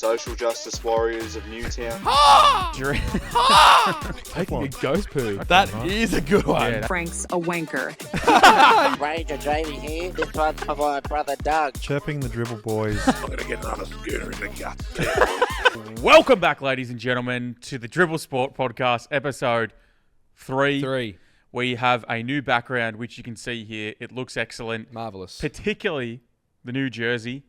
social justice warriors of Newtown. Taking a ghost poo. That is a good one. Yeah. Frank's a wanker. Ranger Jamie here. This one's for my brother Doug. Chirping the Dribbl boys. I'm going to get another schooner in the guts. Welcome back, ladies and gentlemen, to the Dribbl Sport Podcast, episode 3. We have a new background, which you can see here. It looks excellent. Marvellous. Particularly the new jersey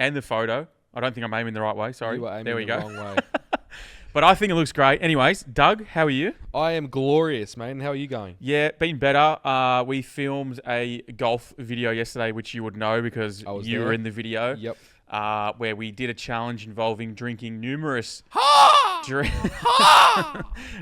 and the photo. I don't think I'm aiming the right way. Sorry. You are aiming there we the go. wrong way. But I think it looks great. Anyways, Doug, how are you? I am glorious, mate. And how are you going? Yeah, been better. We filmed a golf video yesterday, which you would know because you were in the video. Yep. Where we did a challenge involving drinking numerous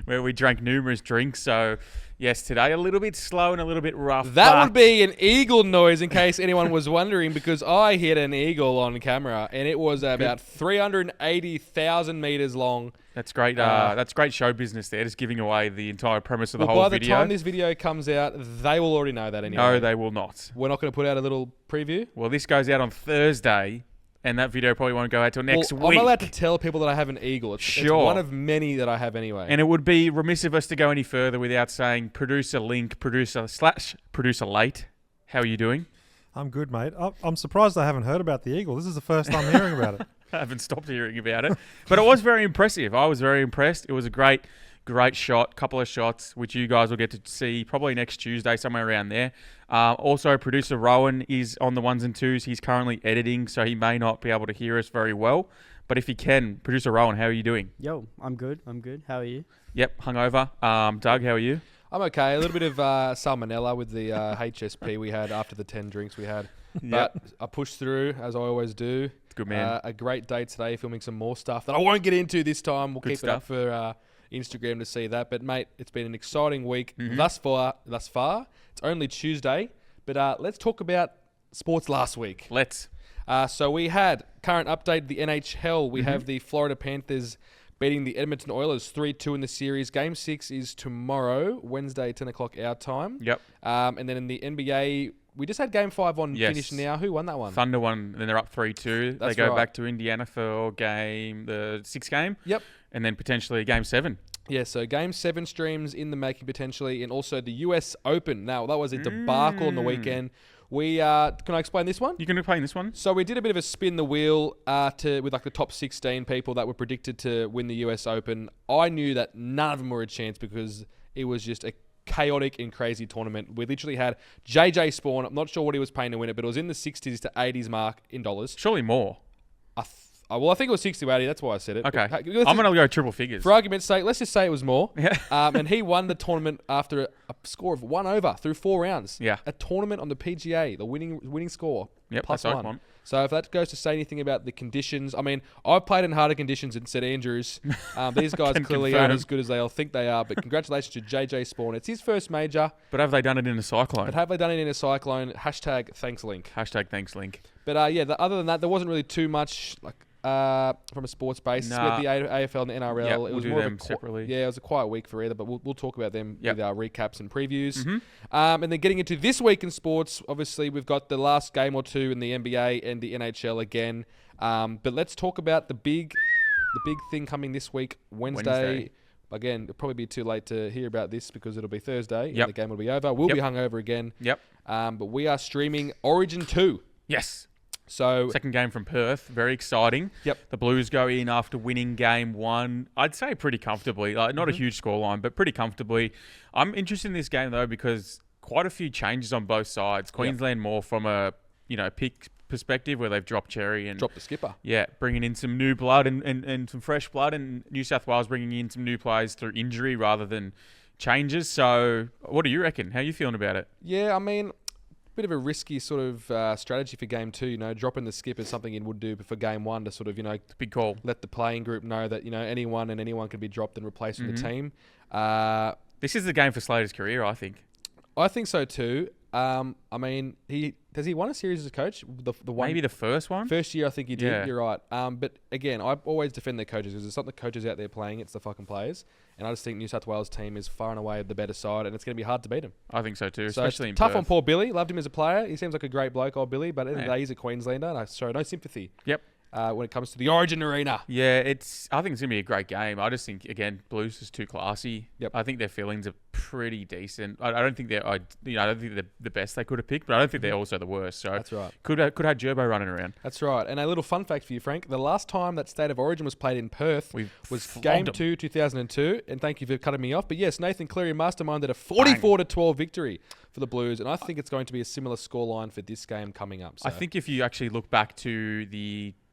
where we drank numerous drinks. So yes, today a little bit slow and a little bit rough. That would be an eagle noise in case anyone was wondering, because I hit an eagle on camera and it was about 380,000 meters long. That's great. That's great show business there, just giving away the entire premise of the whole video. By the time this video comes out, they will already know that anyway. No, they will not. We're not going to put out a little preview? Well, this goes out on Thursday. And that video probably won't go out till next week. I'm not allowed to tell people that I have an eagle. It's one of many that I have anyway. And it would be remiss of us to go any further without saying producer Link, producer Late. How are you doing? I'm good, mate. I'm surprised I haven't heard about the eagle. This is the first time hearing about it. I haven't stopped hearing about it. But it was very impressive. I was very impressed. It was a great shot, couple of shots, which you guys will get to see probably next Tuesday, somewhere around there. Also, producer Rowan is on the ones and twos. He's currently editing, so he may not be able to hear us very well. But if he can, producer Rowan, how are you doing? Yo, I'm good. How are you? Yep, hungover. Doug, how are you? I'm okay. A little bit of salmonella with the HSP we had after the 10 drinks we had. But I pushed through, as I always do. Good man. A great day today, filming some more stuff that I won't get into this time. We'll keep it up for Instagram to see that. But, mate, it's been an exciting week thus far. It's only Tuesday. But let's talk about sports last week. Let's. So we had current update, the NHL. We have the Florida Panthers beating the Edmonton Oilers 3-2 in the series. Game 6 is tomorrow, Wednesday, 10 o'clock our time. Yep. And then in the NBA, we just had Game 5 on finish now. Who won that one? Thunder won, and then they're up 3-2. They go back to Indiana for the 6th game. Yep. And then potentially Game 7. Yeah, so Game 7 streams in the making potentially, and also the US Open. Now, that was a debacle on the weekend. We can I explain this one? You can explain this one. So we did a bit of a spin the wheel with like the top 16 people that were predicted to win the US Open. I knew that none of them were a chance because it was just a chaotic and crazy tournament. We literally had JJ Spawn. I'm not sure what he was paying to win it, but it was in the 60s to 80s mark in dollars. Surely more. I think it was 60 to 80. That's why I said it. Okay. I'm going to go triple figures. For argument's sake, let's just say it was more. Yeah. And he won the tournament after a score of 1 over through 4 rounds. Yeah. A tournament on the PGA, the winning score. Yep, plus that's 1. So if that goes to say anything about the conditions, I mean, I've played in harder conditions in St Andrews. These guys clearly aren't as good as they all think they are. But congratulations to JJ Spawn. It's his first major. But have they done it in a cyclone? Hashtag thanks, Link. Hashtag thanks, Link. But other than that, there wasn't really too much from a sports basis. Nah. With the AFL and the NRL, Yep, it was we'll more do of them separately. Yeah, it was a quiet week for either, but we'll talk about them with our recaps and previews. Mm-hmm. And then getting into this week in sports, obviously we've got the last game or two in the NBA and the NHL again. But let's talk about the big thing coming this week, Wednesday. Again, it'll probably be too late to hear about this because it'll be Thursday and the game will be over. We'll be hungover again. Yep. But we are streaming Origin 2. Yes. So second game from Perth, very exciting. Yep. The Blues go in after winning game 1. I'd say pretty comfortably, not a huge scoreline, but pretty comfortably. I'm interested in this game though because quite a few changes on both sides. Queensland more from a pick perspective where they've dropped Cherry and dropped the skipper. Yeah, bringing in some new blood and some fresh blood, and New South Wales bringing in some new players through injury rather than changes. So, what do you reckon? How are you feeling about it? Yeah, I mean, bit of a risky sort of strategy for game 2. Dropping the skip is something you would do for game 1 to sort of big call. Let the playing group know that anyone can be dropped and replaced in the team. This is the game for Slater's career, I think. I think so too. I mean, has he won a series as a coach? The one, maybe the first one? First year, I think he did. Yeah. You're right. But again, I always defend their coaches because there's not the coaches out there playing, it's the fucking players. And I just think New South Wales team is far and away the better side, and it's going to be hard to beat them. I think so too, so especially in tough Perth. on poor Billy. Loved him as a player. He seems like a great bloke, old Billy, but at the end of the day, he's a Queenslander, and I show no sympathy. Yep. when it comes to the Origin Arena. Yeah, I think it's gonna be a great game. I just think again, Blues is too classy. Yep. I think their feelings are pretty decent. I don't think I don't think they're the best they could have picked, but I don't think they're also the worst. So That's right. Could have Gerbo running around. That's right. And a little fun fact for you, Frank. The last time that State of Origin was played in Perth was flogged Game 'em. 2, 2002. And thank you for cutting me off. But yes, Nathan Cleary masterminded a 44-12 victory for the Blues. And I think it's going to be a similar scoreline for this game coming up. So. I think if you actually look back to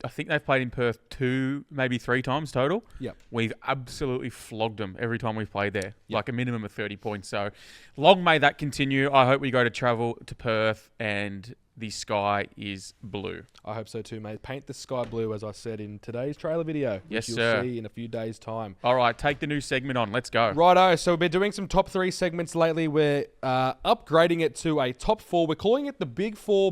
I think they've played in Perth 2, maybe 3 times total. Yep. We've absolutely flogged them every time we've played there, like a minimum of 30 points. So long may that continue. I hope we go to travel to Perth and the sky is blue. I hope so too, mate. Paint the sky blue, as I said in today's trailer video. Yes, which sir. You'll see in a few days' time. All right, take the new segment on. Let's go. Righto, so we've been doing some top 3 segments lately. We're upgrading it to a top 4. We're calling it the Big 4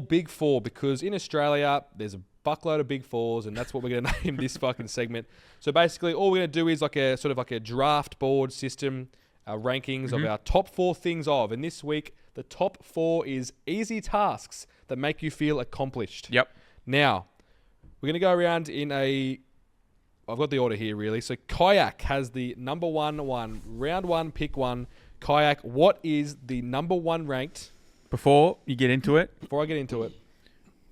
because in Australia, there's a buckload of Big 4s, and that's what we're going to name this fucking segment. So basically, all we're going to do is like a draft board system, rankings of our top 4 things of. And this week, the top 4 is easy tasks that make you feel accomplished. Yep. Now, we're going to go around I've got the order here, really. So Kayak has the number 1, round 1, pick 1. Kayak, what is the number 1 ranked? Before you get into it, Before I get into it.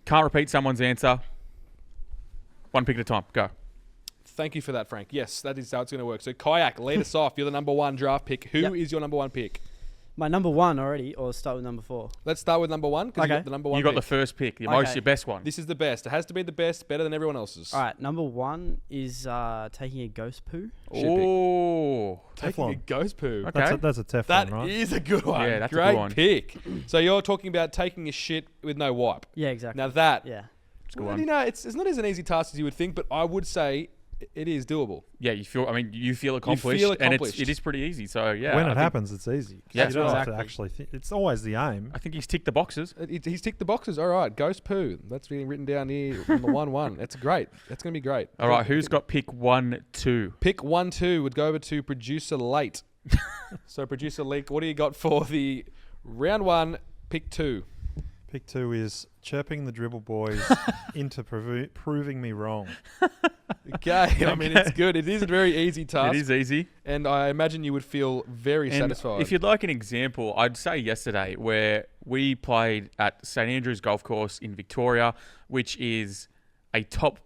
can't repeat someone's answer. One pick at a time. Go. Thank you for that, Frank. Yes, that is how it's going to work. So Kayak, lead us off. You're the number 1 draft pick. Who is your number 1 pick? My number 1 already, or start with number 4? Let's start with number 1 because you Okay. got the number 1 You got pick. the first pick. Your Okay. best one. This is the best. It has to be the best, better than everyone else's. All right, number 1 is taking a ghost poo. Oh. Taking a Teflon. ghost poo. Okay. That's a Teflon, That right? is a good one. Yeah, that's a Great good one. pick. So you're talking about taking a shit with no wipe. Yeah, exactly. Now that, Yeah. It's a good well, one. you know, it's not as an easy task as you would think, but I would say it is doable. Yeah, you feel accomplished. feel And accomplished. it is pretty easy. So, yeah. when I it think- happens, it's easy. Yeah, you don't have to exactly. actually think. It's always the aim. I think he's ticked the boxes. He's ticked the boxes. All right, ghost poo. That's being written down here on the 1-1. That's great. That's going to be great. All right, who's got pick 1, 2? Pick 1, 2 would go over to producer Late. So producer Leak, what do you got for the round 1, pick 2? Pick 2 is chirping the Dribbl boys into proving me wrong. Okay, I mean, it's good. It is a very easy task. It is easy. And I imagine you would feel very And satisfied. if you'd like an example, I'd say yesterday where we played at St Andrews Golf Course in Victoria, which is a top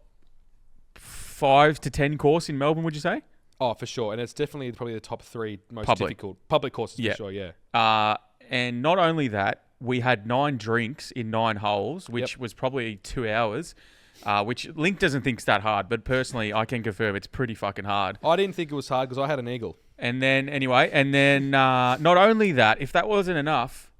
5 to 10 course in Melbourne, would you say? Oh, for sure. And it's definitely probably the top 3 most Public. difficult public courses Yeah. for sure, yeah. And not only that, we had 9 drinks in 9 holes, which Yep. was probably 2 hours, which Link doesn't think's that hard, but personally, I can confirm it's pretty fucking hard. I didn't think it was hard because I had an eagle. And then, not only that, if that wasn't enough,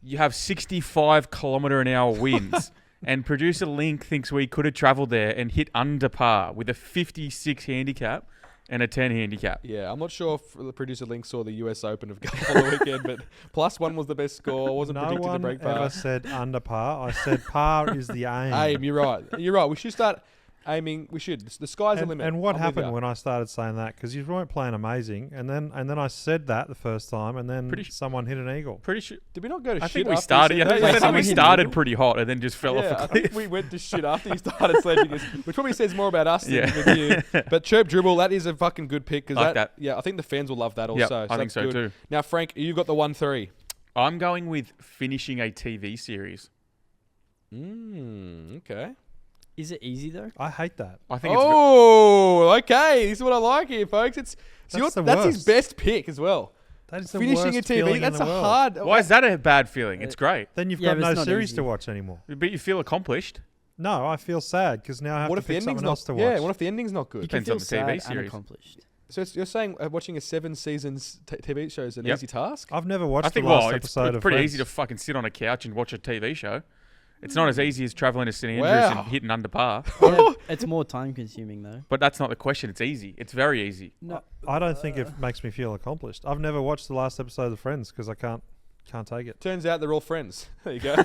you have 65 kilometre an hour winds. And producer Link thinks we could have travelled there and hit under par with a 56 handicap and a 10 handicap. Yeah, I'm not sure if the producer Link saw the US Open of golf on the weekend, but +1 was the best score. I wasn't No predicted to one break ever par. said under par. I said par is the aim. Aim, you're right. You're right. We should start aiming. We should. The sky's the limit. And what I'm with happened ya. when I started saying that? Because you weren't playing amazing, and then I said that the first time, and then Pretty someone hit an eagle. Pretty sure. Did we not go to I shit think we after started. you Yeah, said that? I think we hit an started eagle. pretty hot and then just fell off Yeah, a I cliff. think we went to shit after you started sledging us, which probably says more about us Yeah. than with you. But Chirp Dribbl, that is a fucking good pick. Cause Like that. Yeah, I think the fans will love that Yep, also. I think that's so good. too. Now, Frank, you've got the 1-3. I'm going with finishing a TV series. Okay. Is it easy though? I hate that. I think it's. Oh, okay. This is what I like here, folks. That's his worst. best pick as well. That is the Finishing a worst feeling TV, that's in a the world. hard. Why is that a bad feeling? It's great. Then you've Yeah, got but it's no not series easy. to watch anymore. But you feel accomplished. No, I feel sad because now I have What to if the pick ending's something not? else to watch. Yeah. What if the ending's not You good? Depends can on feel the TV sad and series. accomplished. So you're saying watching a 7 seasons TV show is an Yep. easy task? I've never watched I think the last it's episode of pretty Friends. easy to fucking sit on a couch and watch a TV show. It's not as easy as travelling to St Andrews Wow. and hitting under par. Yeah, it's more time consuming though. But that's not the question. It's easy. It's very easy. No, I don't think it makes me feel accomplished. I've never watched the last episode of Friends because I can't take it. Turns out they're all friends. There you go.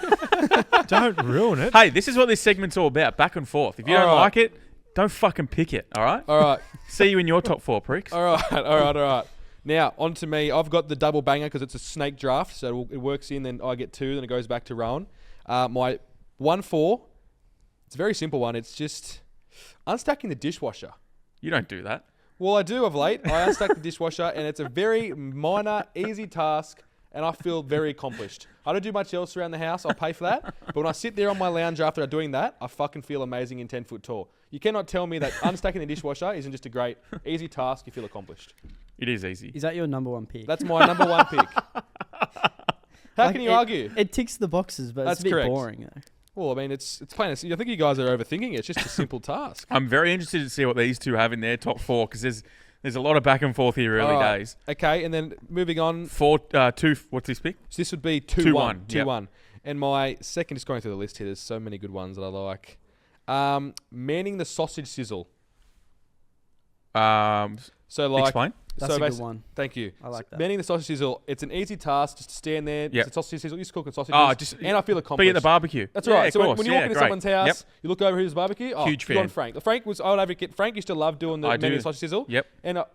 Don't ruin it. Hey, this is what this segment's all about. Back and forth. If you don't All right. like it, don't fucking pick it. All right. All right. See you in your top 4, pricks. All right. Now, on to me. I've got the double banger because it's a snake draft. So it works in, then I get 2, then it goes back to Rowan. My 1-4, it's a very simple one. It's just Unstacking the dishwasher. You don't do that. Well, I do of late. I unstack the dishwasher, and it's a very minor, easy task, and I feel very accomplished. I don't do much else around the house. I'll pay for that. But when I sit there on my lounge after doing that, I fucking feel amazing in 10 foot tall. You cannot tell me that unstacking the dishwasher isn't just a great, easy task. You feel accomplished. It is easy. Is that your number one pick? That's my number one pick. How can you argue? It ticks the boxes, but That's it's a bit correct. boring though. Well, I mean, it's plain. I think you guys are overthinking it. It's just a simple task. I'm very interested to see what these two have in their top 4 because there's a lot of back and forth here early All right. days. Okay, and then moving on. 2. What's this pick? So this would be 2-1. 2-1. 2-1. And my second, just going through the list here, there's so many good ones that I like. Manning the sausage sizzle. So like, Explain. That's a good one. Thank you. I like that. Manning the sausage sizzle. It's an easy task just to stand there. Yep. It's a sausage sizzle. You just cooking sausages. And I feel accomplished. Be at the barbecue. That's Yeah, right. of So course. when you walk into great. someone's house, Yep. you look over who's barbecue. Oh, Huge good on fan. Frank. Frank was, I would advocate. Frank used to love doing the I Manning do. the sausage sizzle. Yep. And it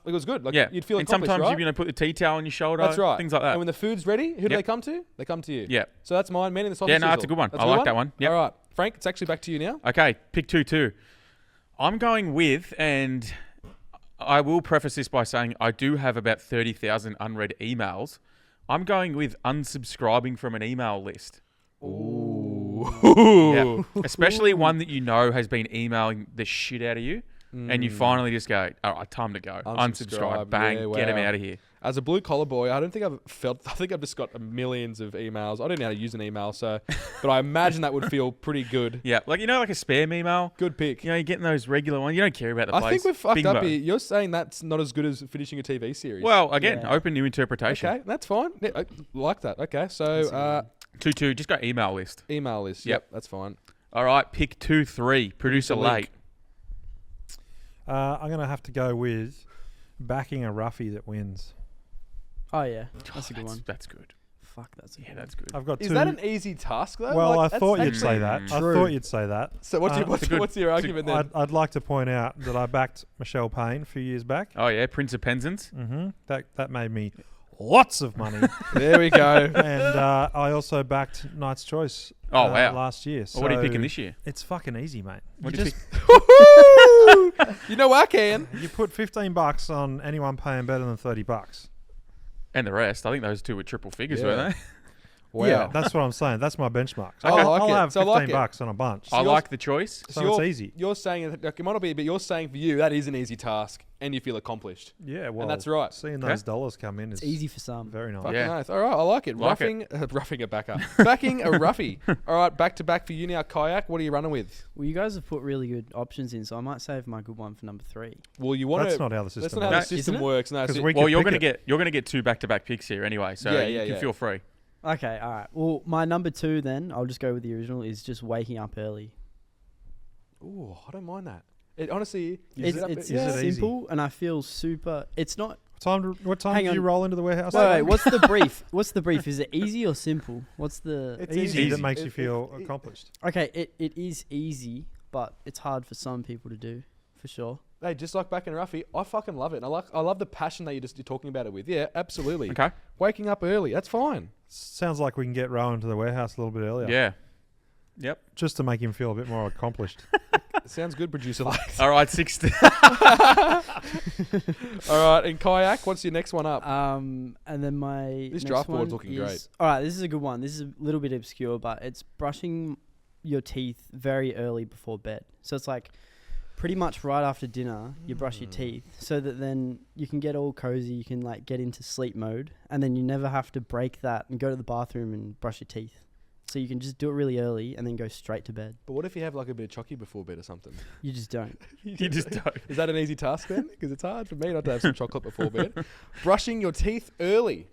was good. Like Yeah. you'd feel and accomplished, sometimes right? you're going to put the tea towel on your shoulder. That's right. Things like that. And when the food's ready, who do Yep. they come to? They come to you. Yeah. So that's mine. Manning the sausage Yeah, sizzle. no, that's a good one. That's I a good like that one. Yep. All right. Frank, it's actually back to you now. Okay, pick 2-2. I'm going with, and I will preface this by saying I do have about 30,000 unread emails. I'm going with unsubscribing from an email list. Ooh. Yeah. Especially one that you know has been emailing the shit out of you. And you finally just go, all right, time to go. Unsubscribe. Bang. Yeah, Get him wow. out of here. As a blue collar boy, I think I've just got millions of emails. I don't know how to use an email, but I imagine that would feel pretty good. Yeah. Like a spam email. Good pick. You know, you're getting those regular ones. You don't care about the I place. think we've fucked Bingo. up here. You're saying that's not as good as finishing a TV series. Well, again, Yeah. open new interpretation. okay, that's fine. Yeah, I like that. Okay, so 2-2. Just go email list. email list. Yep. That's fine. All right. Pick 2-3. Producer link. late. I'm going to have to go with backing a roughie that wins. Oh yeah, that's a good one. That's good. Fuck, that's a good Yeah, one. that's good. I've got Is two. that an easy task though? Well, Like, I thought that's you'd say that. I True. thought you'd say that. So what's good- your argument then? I'd like to point out that I backed Michelle Payne a few years back. Oh, yeah. Prince of Penzance. That made me lots of money. There we go. And I also backed Knight's Choice Oh, wow. last year. Well, what are you So picking this year? It's fucking easy, mate. What You do you just You know I can. you put $15 on anyone paying better than $30. And the rest. I think those two were triple figures, Yeah. weren't they? Wow. Yeah, that's what I'm saying. That's my benchmark. So I like I'll it. have So I like $15 on a bunch. I yours- like the choice. So you're, it's easy. You're saying like, it might not be, but you're saying for you that is an easy task, and you feel accomplished. Yeah, well, that's right. Seeing Okay. those dollars come in is It's easy for some. very nice. Fucking Yeah. oath. All right, I like it. Like Roughing a backer. Backing a roughie. All right, back to back for you now, Kayak. What are you running with? Well, you guys have put really good options in, so I might save my good one for number 3. Well, you want That's to. not how the That's system not how works. the system Isn't it? works. No, 'Cause so- we Well, could you're pick gonna get 2 back-to-back picks here anyway, so Yeah, you yeah, can yeah. feel free. Okay, all right. Well, my number 2 then, I'll just go with the original, is just waking up early. Ooh, I don't mind that. It honestly, It's Is it easy? simple, and I feel super. It's not. What time Hang did you on. roll into the warehouse? Wait, what's the brief? What's the brief? Is it easy or simple? What's the? It's easy. easy. That makes you It- feel it- accomplished. Okay, it is easy, but it's hard for some people to do, for sure. hey, just like back in Ruffy, I fucking love it. And I love the passion that you're talking about it with. Yeah, absolutely. Okay. Waking up early, that's fine. Sounds like we can get Rowan to the warehouse a little bit earlier. Yeah. Yep. Just to make him feel a bit more accomplished. It sounds good, producer. Lex. All right, 16. All right, and Kayak, what's your next one up? And then my This next draft one board's looking is, great. All right, this is a good one. This is a little bit obscure, but it's brushing your teeth very early before bed. So it's like pretty much right after dinner, you brush your teeth, so that then you can get all cozy. You can like get into sleep mode, and then you never have to break that and go to the bathroom and brush your teeth. So you can just do it really early and then go straight to bed. But what if you have like a bit of chocky before bed or something? You just don't. You just don't. Is that an easy task then? Because it's hard for me not to have some chocolate before bed. Brushing your teeth early.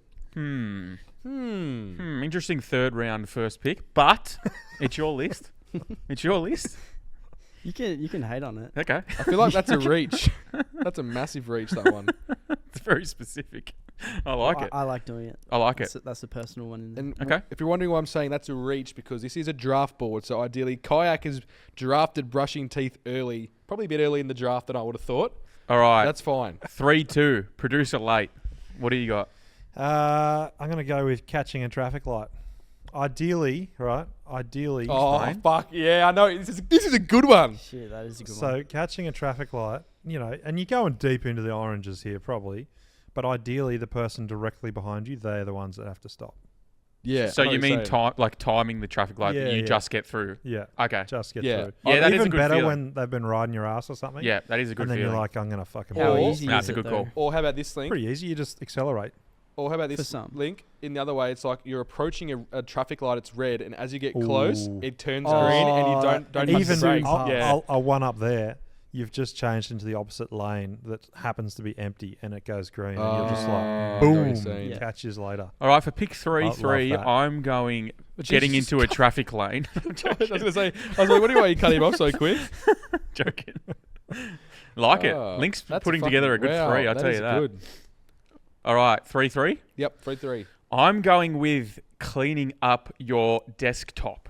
Interesting third round first pick, but it's your list. It's your list. You can hate on it. Okay. I feel like that's a reach. That's a massive reach, that one. It's very specific. I like it. I like doing it. I like it. That's a personal one. In there. And Okay. if you're wondering why I'm saying that's a reach, because this is a draft board, so ideally Kayak has drafted brushing teeth early, probably a bit early in the draft than I would have thought. All right. That's fine. 3-2. Producer late. What do you got? I'm going to go with catching a traffic light. Ideally, right? Ideally. Oh, fuck. Yeah, I know. This is a good one. Shit, that is a good one. So catching a traffic light, and you're going deep into the oranges here probably, but ideally the person directly behind you, they're the ones that have to stop. Yeah. So I know you what you're mean saying. timing the traffic light that you just get through? Yeah. Okay. Just get Yeah. through. Yeah, that is Even a good better feeling. when they've been riding your ass or something. Yeah, that is a good And then feeling. you're like, I'm going to fucking How Or- easy That's is a it, good though? call. Or how about this link? pretty easy. You just accelerate. Or how about For this some. link? In the other way, it's like you're approaching a traffic light. It's red, and as you get close, Ooh. it turns Oh, green, and you don't touch Even the brakes. I'll- I'll one up there. You've just changed into the opposite lane that happens to be empty, and it goes green, and you're just I like, know what you're boom, saying. Yeah. catches later. All right, for pick I love 3, that. I'm going But getting Jesus into a traffic lane. I was going to say, I was like, what do you cut him off so quick? Joking. Like Oh, it. Link's that's putting together a good wow, 3, I'll tell is you that. Good. All right, 3-3. Yep, 3-3. I'm going with cleaning up your desktop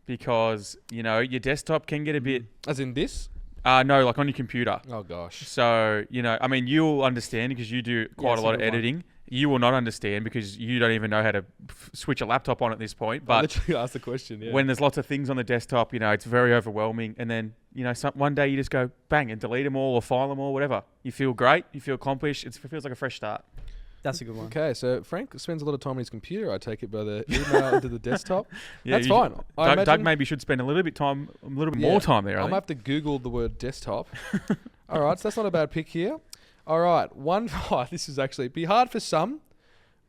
because, your desktop can get a bit... As in this? No, like on your computer. Oh gosh. So, you'll understand because you do quite it's a a lot of good one. editing. You will not understand because you don't even know how to switch a laptop on at this point. I But literally asked the question. Yeah. when there's lots of things on the desktop, it's very overwhelming. And then, one day you just go bang and delete them all or file them all, whatever. You feel great. You feel accomplished. It feels like a fresh start. That's a good one. Okay, so Frank spends a lot of time on his computer. I take it by the email into the desktop. Yeah, That's you- fine. I Doug imagine maybe should spend a little bit Yeah, more time there. I I'm think. gonna have to Google the word desktop. All right, so that's not a bad pick here. All right, this is actually be hard for some.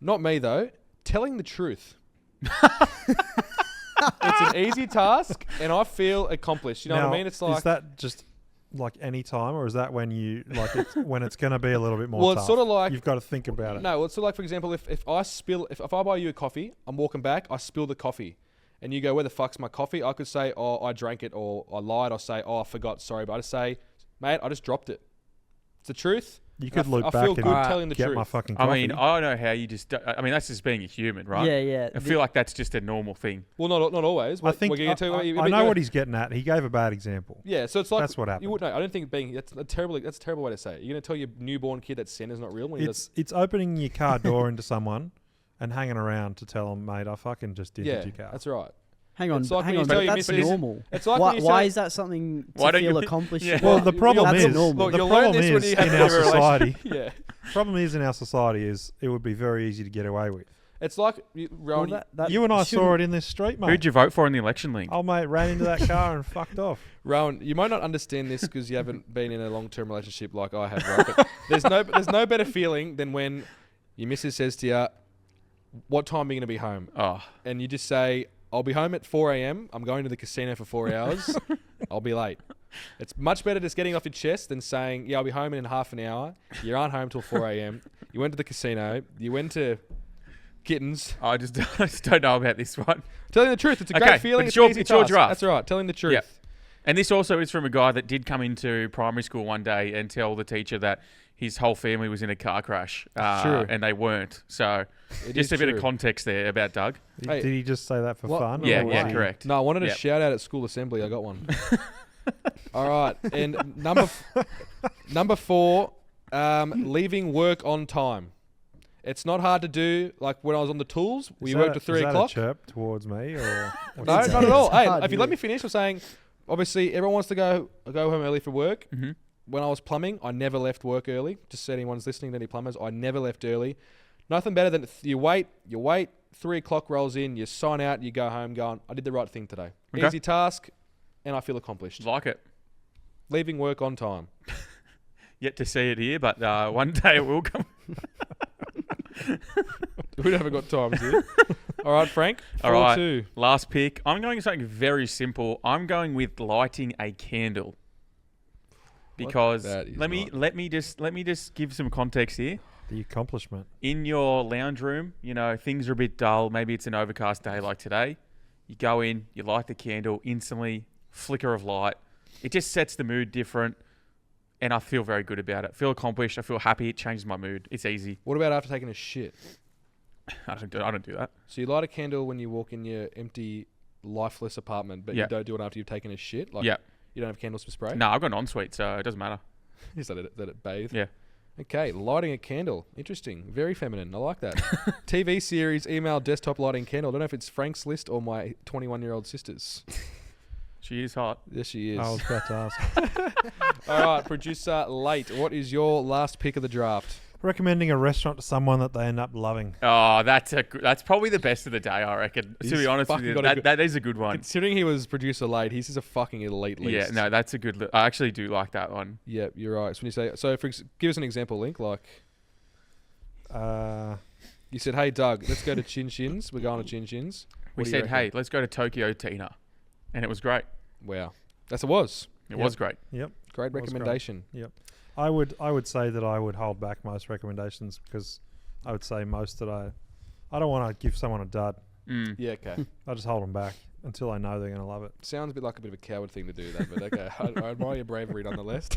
Not me though. Telling the truth. It's an easy task, and I feel accomplished. You know Now, what I mean? It's like is that just like any time, or is that when you when it's going to be a little bit more well, tough? it's sort of like You've got to think about it. No, well, it's sort of like, for example, if I buy you a coffee, I'm walking back, I spill the coffee, and you go, where the fuck's my coffee? I could say, oh, I drank it, or I lied, or say, oh, I forgot, sorry, but I just say, mate, I just dropped it. It's the truth. You could loop I back feel and good telling the get truth. my fucking I coffee. mean, I don't know how you just. That's just being a human, right? Yeah, yeah. I feel like that's just a normal thing. Well, not always. I think We're gonna tell you I know what he's getting at. He gave a bad example. Yeah, so it's like That's what happened. You would know. I don't think that's a terrible way to say it. You're gonna tell your newborn kid that Santa's not real when he does. It's opening your car door into someone and hanging around to tell them, mate, I fucking just dented Yeah, your car. that's right. Hang on, It's like when hang you on. tell But your that's missus- normal. It's like when you Why say- is that something Why to don't you feel thi- accomplished? Yeah. Well, the problem that's is normal. Look, the you'll learn problem this when is you have in a our bit of a society. yeah, Problem is in our society is it would be very easy to get away with. it's like Well, Rowan. that You and I shouldn't- saw it in this street, mate. Who'd you vote for in the election link? Oh, mate, ran into that car and fucked off. Rowan, you might not understand this because you haven't been in a long-term relationship like I have, right? But there's no better feeling than when your missus says to you, "What time are you going to be home?" Oh, And you just say, "I'll be home at 4 a.m. I'm going to the casino for 4 hours. I'll be late." It's much better just getting off your chest than saying, "Yeah, I'll be home in half an hour." You aren't home till 4 a.m. You went to the casino. You went to Kittens. I just don't know about this one. Telling the truth, it's a Okay, great but feeling. it's an your- easy it's your task. draft. That's right. Telling the truth. Yep. And this also is from a guy that did come into primary school one day and tell the teacher that his whole family was in a car crash, True. and they weren't. So It just is a bit true. of context there about Doug. Hey. Did he just say that for What- fun? Yeah, or was yeah, he- correct. No, I wanted Yep. a shout out at school assembly. I got one. All right, and number 4, leaving work on time. It's not hard to do. Like when I was on the tools, we Is worked that- at 3 is that o'clock. a chirp towards me, or No, not at all. It's Hey, hard, if you let yeah. me finish, I'm saying, obviously, everyone wants to go home early for work. Mhm. When I was plumbing, I never left work early. Just so anyone's listening to any plumbers, I never left early. Nothing better than you wait, 3 o'clock rolls in, you sign out, you go home going, I did the right thing today. Okay. Easy task, and I feel accomplished. Like it. Leaving work on time. Yet to see it here, but one day it will come. We haven't got time, is it? All right, Frank. All right. 4-2. Last pick. I'm going with something very simple. I'm going with lighting a candle. Because That is let me just give some context here. the accomplishment? In your lounge room, things are a bit dull. Maybe it's an overcast day like today. You go in, you light the candle, instantly, flicker of light. It just sets the mood different, and I feel very good about it. Feel accomplished. I feel happy. It changes my mood. It's easy. What about after taking a shit? I don't do that. So you light a candle when you walk in your empty, lifeless apartment, but you Yeah. don't do it after you've taken a shit? Like, Yeah. You don't have candles for spray? No, I've got an ensuite, so it doesn't matter. Just let it bathe? Yeah. Okay, lighting a candle. Interesting. Very feminine. I like that. TV series, email, desktop lighting candle. I don't know if it's Frank's list or my 21-year-old sister's. She is hot. Yes, she is. I was about to ask. All right, producer Late. What is your last pick of the draft? Recommending a restaurant to someone that they end up loving. Oh, that's probably the best of the day, I reckon. To He's be honest with fucking you, got a good- that is a good one. Considering he was producer Late, he's just a fucking elite list. Yeah, no, that's a good. I actually do like that one. Yeah, you're right. So when you say give us an example, Link. Like you said, hey Doug, let's go to Chin Chins. We're going to Chin Chins. We said, hey, let's go to Tokyo Tina, and it was great. Wow, it was. It was great. Yep. Great Was recommendation. Yep. I would say that I would hold back most recommendations because I would say most that I don't want to give someone a dud. Yeah, okay. I just hold them back until I know they're going to love it. Sounds a bit like a bit of a coward thing to do that, but okay. I admire your bravery nonetheless.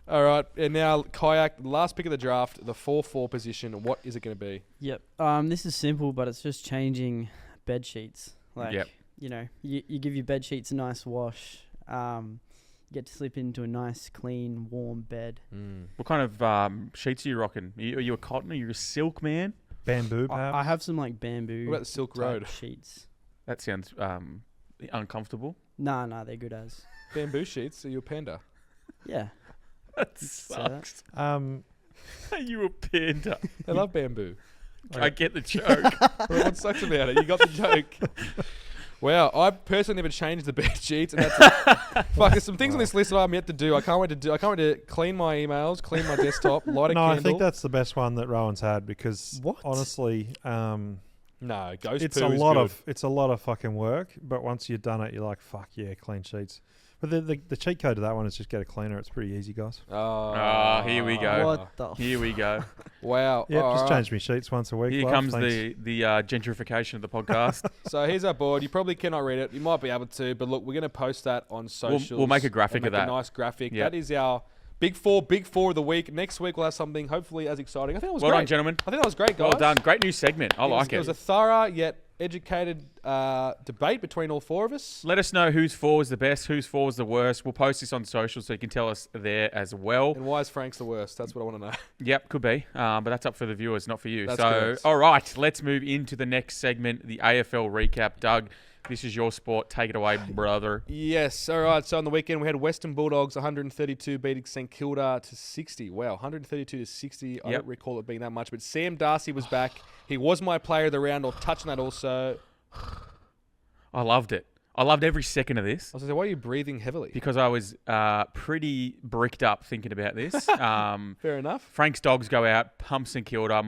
All right, and now Kayak, last pick of the draft, the 4-4 position. What is it going to be? Yep. This is simple, but it's just changing bed sheets. Like, Yep. you know, you give your bed sheets a nice wash. You get to slip into a nice, clean, warm bed. What kind of sheets are you rocking? Are you a cotton? Are you a silk man? Bamboo, perhaps? I have some like bamboo. What about the Silk type Road? sheets? That sounds uncomfortable. Nah, they're good as. Bamboo sheets? Are you a panda? Yeah. That say that. sucks. Are you a panda? They love bamboo. I get the joke. Well, what sucks about it? You got the joke. Wow, I personally never changed the bed sheets, and that's fuck. There's some things on this list that I'm yet to do. I can't wait to clean my emails, clean my desktop, light a No, candle. I think that's the best one that Rowan's had because What? honestly, no ghost it's poo a is lot good. of fucking work. But once you've done it, you're like, fuck yeah, clean sheets. But the cheat code to that one is just get a cleaner. It's pretty easy, guys. Ah, here we go. What the? Here we go. Wow. Yeah, All just right. change me sheets once a week. Here love. comes Thanks. the gentrification of the podcast. So here's our board. You probably cannot read it. You might be able to, but look, we're going to post that on socials. We'll make a graphic We'll of make that. A nice graphic. Yep. That is our big four of the week. Next week we'll have something hopefully as exciting. I think it was Well great. done, gentlemen. I think that was great, guys. Well done. Great new segment. I like It it. was a thorough yet educated debate between all four of us. Let us know whose four is the best, whose four is the worst. We'll post this on social so you can tell us there as well. And why is Frank's the worst? That's what I want to know. Yep, could be. But that's up for the viewers, not for you. That's so, correct. all right, let's move into the next segment, the AFL recap. Doug, this is your sport. Take it away, brother. Yes. All right. So on the weekend we had Western Bulldogs 132 beating St Kilda to 60. Wow, 132 to 60. I Yep. don't recall it being that much, but Sam Darcy was back. He was my player of the round. I'll touch on that also. I loved it. I loved every second of this I was going to say, why are you breathing heavily? because I was pretty bricked up thinking about this. Fair enough. Frank's Dogs go out, pump St Kilda.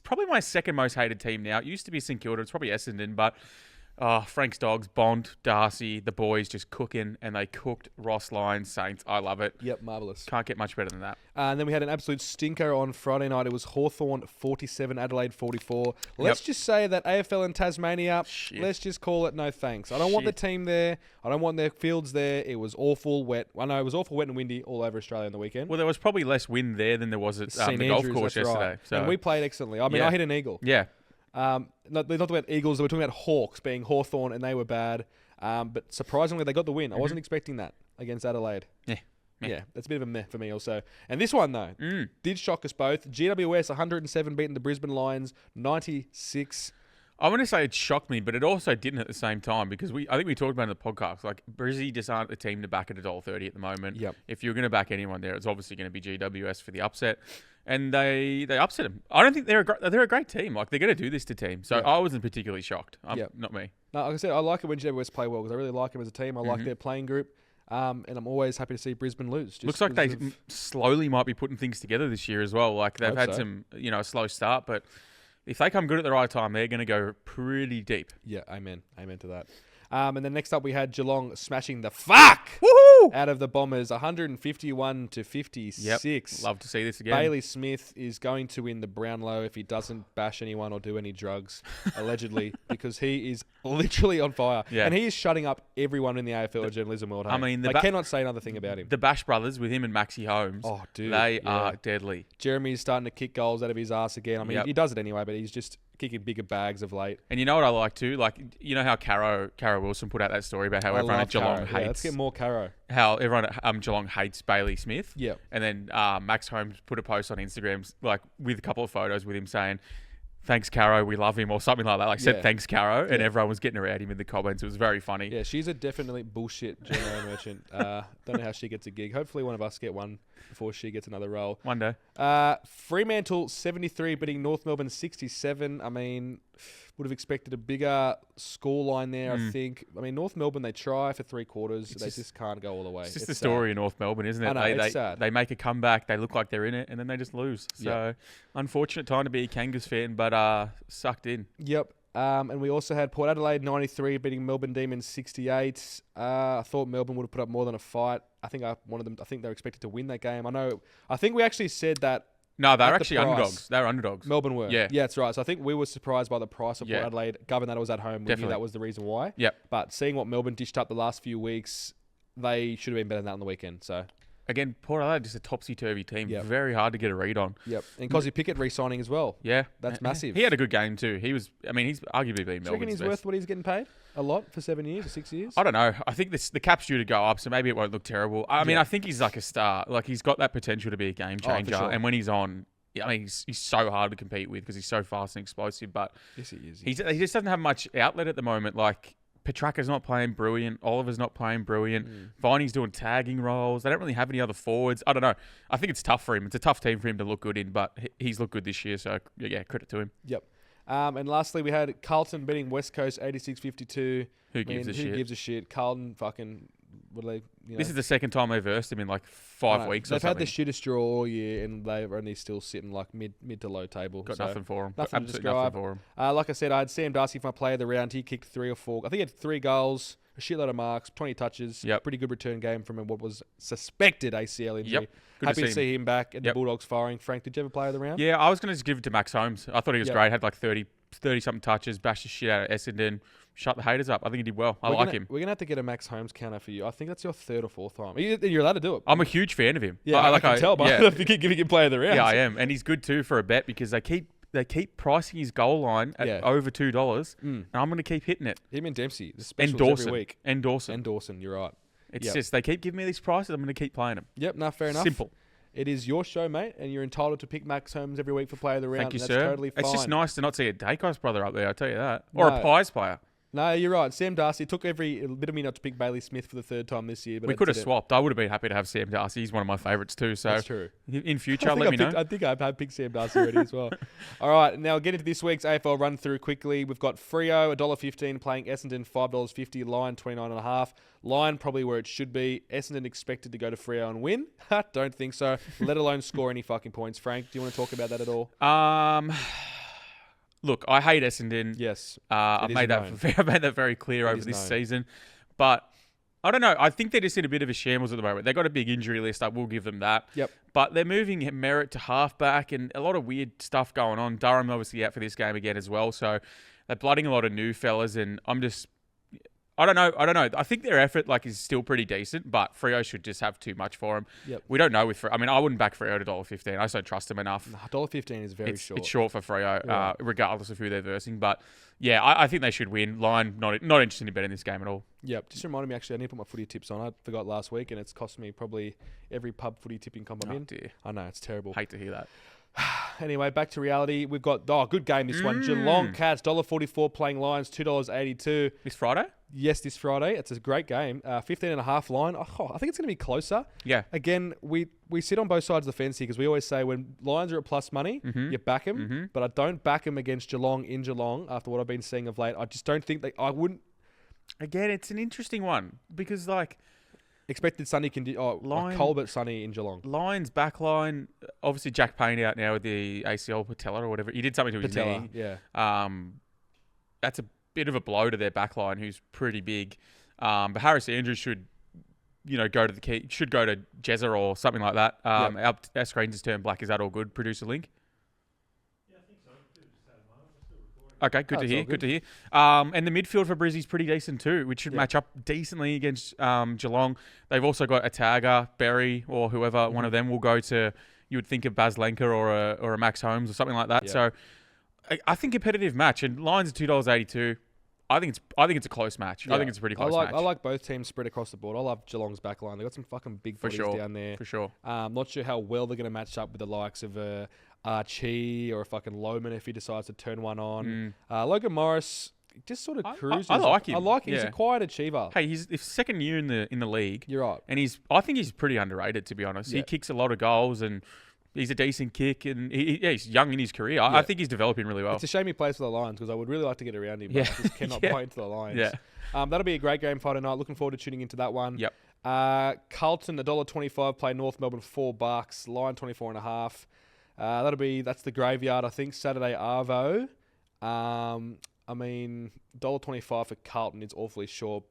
Probably my second most hated team now. It used to be St Kilda. It's probably Essendon, but Frank's Dogs, Bond, Darcy, the boys just cooking, and they cooked Ross Lyons Saints. I love it. Yep, marvellous. Can't get much better than that. And then we had an absolute stinker on Friday night. It was Hawthorn 47, Adelaide 44. Let's just say that AFL in Tasmania, Shit. let's just call it no thanks. I don't want the Shit. team there. I don't want their fields there. It was awful, wet. I know it was awful, wet and windy all over Australia on the weekend. Well, there was probably less wind there than there was at St the golf Andrews, course that's yesterday. right. So And we played excellently. I mean, Yeah. I hit an eagle. yeah, Not talking about eagles. We're talking about hawks being Hawthorn, and they were bad. But surprisingly, they got the win. I wasn't expecting that against Adelaide. Yeah. Yeah, that's a bit of a meh for me also. And this one, though, did shock us both. GWS 107 beating the Brisbane Lions 96. I want to say it shocked me, but it also didn't at the same time because I think we talked about it in the podcast. Like Brizzy just aren't the team to back at $1.30 at the moment. Yep. If you're going to back anyone there, it's obviously going to be GWS for the upset, and they upset them. I don't think they're a great team. Like they're going to do this to teams, so Yep. I wasn't particularly shocked. Yep. Not me. No, like I said, I like it when GWS play well because I really like them as a team. I like their playing group. And I'm always happy to see Brisbane lose. Just Looks like they because of- slowly might be putting things together this year as well. Like they've Hope had so. some, a slow start, but if they come good at the right time, they're going to go pretty deep. Yeah, amen. Amen to that. And then next up we had Geelong smashing the fuck out of the Bombers 151 to 56. Yep. Love to see this again. Bailey Smith is going to win the Brownlow if he doesn't bash anyone or do any drugs, allegedly, because he is literally on fire. Yeah. And he is shutting up everyone in the AFL journalism world. I hey? mean, I cannot say another thing about him. The Bash brothers with him and Maxie Holmes. Oh, dude, They yeah. are deadly. Jeremy's starting to kick goals out of his ass again. I mean, Yep. he does it anyway, but he's just kicking bigger bags of late. And you know what I like too? Like, you know how Caro Wilson put out that story about how I everyone love at Geelong Caro. hates... Yeah, let's get more Caro. How everyone at Geelong hates Bailey Smith. Yeah. And then Max Holmes put a post on Instagram, like, with a couple of photos with him saying, "Thanks, Caro, we love him," or something like that. Like, said, "Thanks, Caro," and everyone was getting around him in the comments. It was very funny. Yeah, she's a definitely bullshit journo merchant. Don't know how she gets a gig. Hopefully one of us get one before she gets another role. One day. Fremantle 73 beating North Melbourne 67. I mean, would have expected a bigger scoreline there, I think. I mean, North Melbourne, they try for 3 quarters. They just can't go all the way. It's just the story in North Melbourne, isn't it? I know, it's sad. They make a comeback, they look like they're in it, and then they just lose. So, unfortunate time to be a Kangas fan, but sucked in. Yep. And we also had Port Adelaide 93 beating Melbourne Demons 68. I thought Melbourne would have put up more than a fight. I think they were expected to win that game. I think we actually said that. No, they're actually underdogs. They're underdogs. Melbourne were. Yeah, that's right. So I think we were surprised by the price of Port Adelaide. Given that it was at home, we knew that was the reason why. Yep. But seeing what Melbourne dished up the last few weeks, they should have been better than that on the weekend. So again, Port Adelaide just a topsy-turvy team. Yep. Very hard to get a read on. Yep. And Cosy Pickett re-signing as well. Yeah. That's massive. He had a good game too. He's arguably been Melbourne's Do you reckon he's best. worth what he's getting paid? A lot for 7 years or 6 years? I don't know. I think the cap's due to go up, so maybe it won't look terrible. I mean, I think he's like a star. Like, he's got that potential to be a game changer. sure. And when he's on, I mean, he's so hard to compete with because he's so fast and explosive. But Yes, he is. he just doesn't have much outlet at the moment. Like, Petraka's not playing brilliant. Oliver's not playing brilliant. Viney's doing tagging roles. They don't really have any other forwards. I don't know. I think it's tough for him. It's a tough team for him to look good in, but he's looked good this year. So, yeah, credit to him. Yep. And lastly, we had Carlton beating West Coast 86-52. Who gives a shit? Who gives a shit? Carlton fucking... What are they, This is the second time they've versed him in like 5 weeks or They've something. had the shittest draw all year, and they're only still sitting like mid to low table. Got so nothing for him. Nothing to Absolutely describe. nothing for him. Like I said, I had Sam Darcy for my player of the round. He kicked 3 or 4. I think he had 3 goals, a shitload of marks, 20 touches. Yep. Pretty good return game from what was suspected ACL injury. Yep. Good Happy to see him back and the Yep. Bulldogs firing. Frank, did you have a player of the round? Yeah, I was going to just give it to Max Holmes. I thought he was Yep. great. Had like 30-something touches, bashed the shit out of Essendon, shut the haters up. I think he did well. I like him. We're going to have to get a Max Holmes counter for you. I think that's your 3rd or 4th time. You're allowed to do it. I'm a huge fan of him. Yeah, I can tell, but yeah. if you keep giving him player of the round. Yeah, I am. And he's good too for a bet because they keep pricing his goal line at over $2, and I'm going to keep hitting it. Him and Dempsey. The And specials Dawson. every week. And Dawson. And Dawson, you're right. It's just they keep giving me these prices. I'm going to keep playing them. Yep, no, fair enough. Simple. It is your show, mate, and you're entitled to pick Max Holmes every week for player of the round. Thank you, and sir. That's totally fine. It's just nice to not see a Dacos brother up there, I'll tell you that. Or No. a Pies player. No, you're right. Sam Darcy took a bit of me not to pick Bailey Smith for the 3rd time this year. But We I could have did it. swapped. I would have been happy to have Sam Darcy. He's one of my favourites too. So That's true. in future, let me know. I think I've picked Sam Darcy already as well. All right, now get into this week's AFL run through quickly. We've got Freo, $1.15, playing Essendon, $5.50, line 29.5. Line probably where it should be. Essendon expected to go to Freo and win. Don't think so, let alone score any fucking points. Frank, do you want to talk about that at all? Look, I hate Essendon. Yes. I've made that very clear over this known. season. But I don't know. I think they're just in a bit of a shambles at the moment. They've got a big injury list. I will give them that. Yep. But they're moving Merritt to halfback and a lot of weird stuff going on. Durham obviously out for this game again as well. So they're blooding a lot of new fellas. And I don't know. I think their effort is still pretty decent, but Freo should just have too much for them. Yep. We don't know with Freo. I mean, I wouldn't back Freo at $1.15. I just don't trust them enough. $1.15 is very short. It's short for Freo, Yeah. regardless of who they're versing. But yeah, I think they should win. Line, not interested in betting this game at all. Yep. Just reminded me, actually, I need to put my footy tips on. I forgot last week, and it's cost me probably every pub footy tipping comp I'm in. Dear. I know, it's terrible. Hate to hear that. Anyway, back to reality. We've got, good game this one. Geelong Cats, $1.44, playing Lions, $2.82. This Friday? Yes, this Friday. It's a great game. 15.5 line. I think it's going to be closer. Yeah. Again, we sit on both sides of the fence here because we always say when Lions are at plus money, you back them. But I don't back them against Geelong in Geelong after what I've been seeing of late. I just don't think I wouldn't. Again, it's an interesting one because Expected Sunday Colbert Sunny in Geelong. Lions backline, obviously Jack Payne out now with the ACL patella or whatever. He did something to his knee. Yeah. That's a bit of a blow to their backline, who's pretty big. But Harris Andrews should, go to the key. Should go to Jezza or something like that. Our screen just turned black. Is that all good? Producer Link. Okay, good to hear. Good to hear. And the midfield for Brizzy's pretty decent too, which should match up decently against Geelong. They've also got a tagger, Berry, or whoever. One of them will go to. You would think of Baz Lenker or a Max Holmes or something like that. Yeah. So I think competitive match, and Lions are $2.82. I think it's a close match. Yeah. I think it's a pretty close match. I like both teams spread across the board. I love Geelong's back line. They've got some fucking big bodies down there. For sure. Not sure how well they're going to match up with the likes of Archie or a fucking Loman if he decides to turn one on. Logan Morris just sort of cruises. I like him. I like him. Yeah. He's a quiet achiever. Hey, he's his second year in the league. You're right. And I think he's pretty underrated, to be honest. Yeah. He kicks a lot of goals, and he's a decent kick, and he's young in his career. I think he's developing really well. It's a shame he plays for the Lions because I would really like to get around him, but I just cannot play into the Lions. Yeah. That'll be a great game Friday night. Looking forward to tuning into that one. Yep. Carlton $1.25 play North Melbourne $4. Line 24.5. That's the graveyard, I think. Saturday Arvo. I mean, $1.25 for Carlton is awfully short.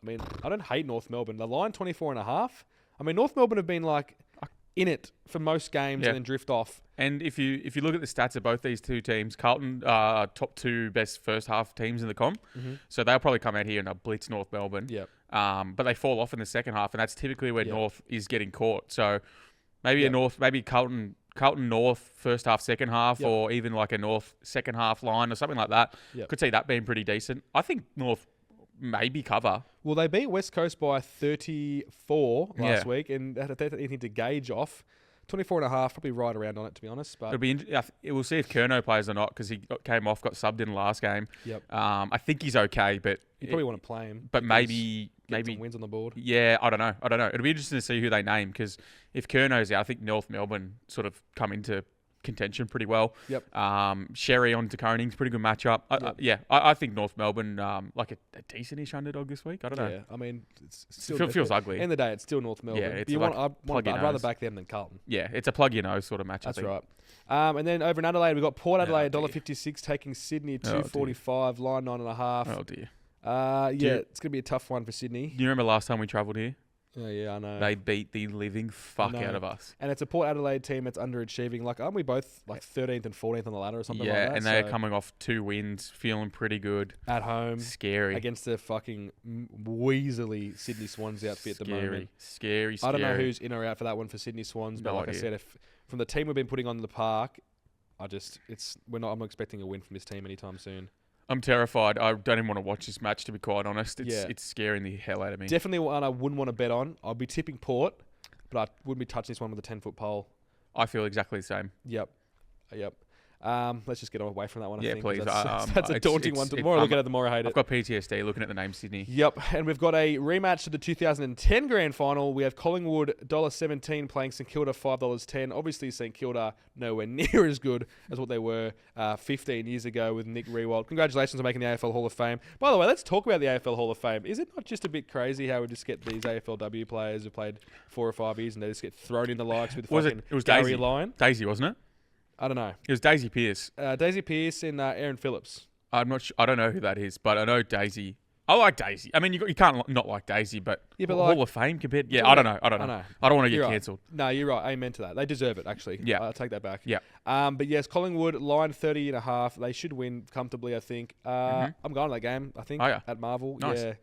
I mean, I don't hate North Melbourne. The line 24.5. I mean, North Melbourne have been like in it for most games and then drift off. And if you look at the stats of both these two teams, Carlton are top 2 best first half teams in the comp. Mm-hmm. So they'll probably come out here and blitz North Melbourne. Yep. But they fall off in the second half, and that's typically where North is getting caught. So maybe Carlton North first half, second half, or even like a North second half line or something like that. Yep. Could see that being pretty decent. I think North maybe cover. Well, they beat West Coast by 34 last week, and they had anything to gauge off. 24.5, probably right around on it, to be honest. But We'll see if Curnow plays or not, because he came off, got subbed in the last game. Yep. I think he's okay, but you probably want to play him. But maybe some wins on the board. Yeah, I don't know. It'll be interesting to see who they name, because if Curnow's out, I think North Melbourne sort of come into contention pretty well. Yep. Sherry on to Coning's pretty good matchup. I think North Melbourne like a decent-ish underdog this week. I don't know. Yeah, I mean, it's still feels ugly. End of the day, it's still North Melbourne. Yeah, it's I'd rather back them than Carlton. Yeah, it's a plug your nose sort of match. That's I think. right. And then over in Adelaide, we've got Port Adelaide $1.56 taking Sydney $2.45, line 9.5. Oh dear. It's gonna be a tough one for Sydney. Do you remember last time we travelled here? Oh, yeah, I know. They beat the living fuck out of us. And it's a Port Adelaide team that's underachieving. Like, aren't we both like 13th and 14th on the ladder or something like that? Yeah, and they're coming off 2 wins, feeling pretty good. At home. Scary. Against the fucking weaselly Sydney Swans outfit at the moment. Scary. I don't know who's in or out for that one for Sydney Swans, but like I said, from the team we've been putting on the park, I'm not expecting a win from this team anytime soon. I'm terrified. I don't even want to watch this match, to be quite honest. It's scaring the hell out of me. Definitely one I wouldn't want to bet on. I'll be tipping Port, but I wouldn't be touching this one with a 10-foot pole. I feel exactly the same. Yep. Let's just get away from that one. I think, please. That's a daunting one. The more I look at it, the more I hate it. I've got PTSD looking at the name Sydney. Yep, and we've got a rematch to the 2010 Grand Final. We have Collingwood $1.17 playing St Kilda $5.10. Obviously, St Kilda nowhere near as good as what they were 15 years ago with Nick Riewoldt. Congratulations on making the AFL Hall of Fame. By the way, let's talk about the AFL Hall of Fame. Is it not just a bit crazy how we just get these AFLW players who played 4 or 5 years and they just get thrown in the likes with fucking Gary Daisy. Lyon? Daisy, wasn't it? I don't know. It was Daisy Pearce. Daisy Pearce and Aaron Phillips. I'm not sure. I don't know who that is, but I know Daisy. I like Daisy. I mean, you can't not like Daisy, but, but Hall of Fame compared. Yeah, I don't know. I don't want to get cancelled. No, you're right. Amen to that. They deserve it, actually. Yeah, I'll take that back. Yeah. But yes, Collingwood line 30.5. They should win comfortably, I think. I'm going to that game. I think at Marvel. Nice. Yeah.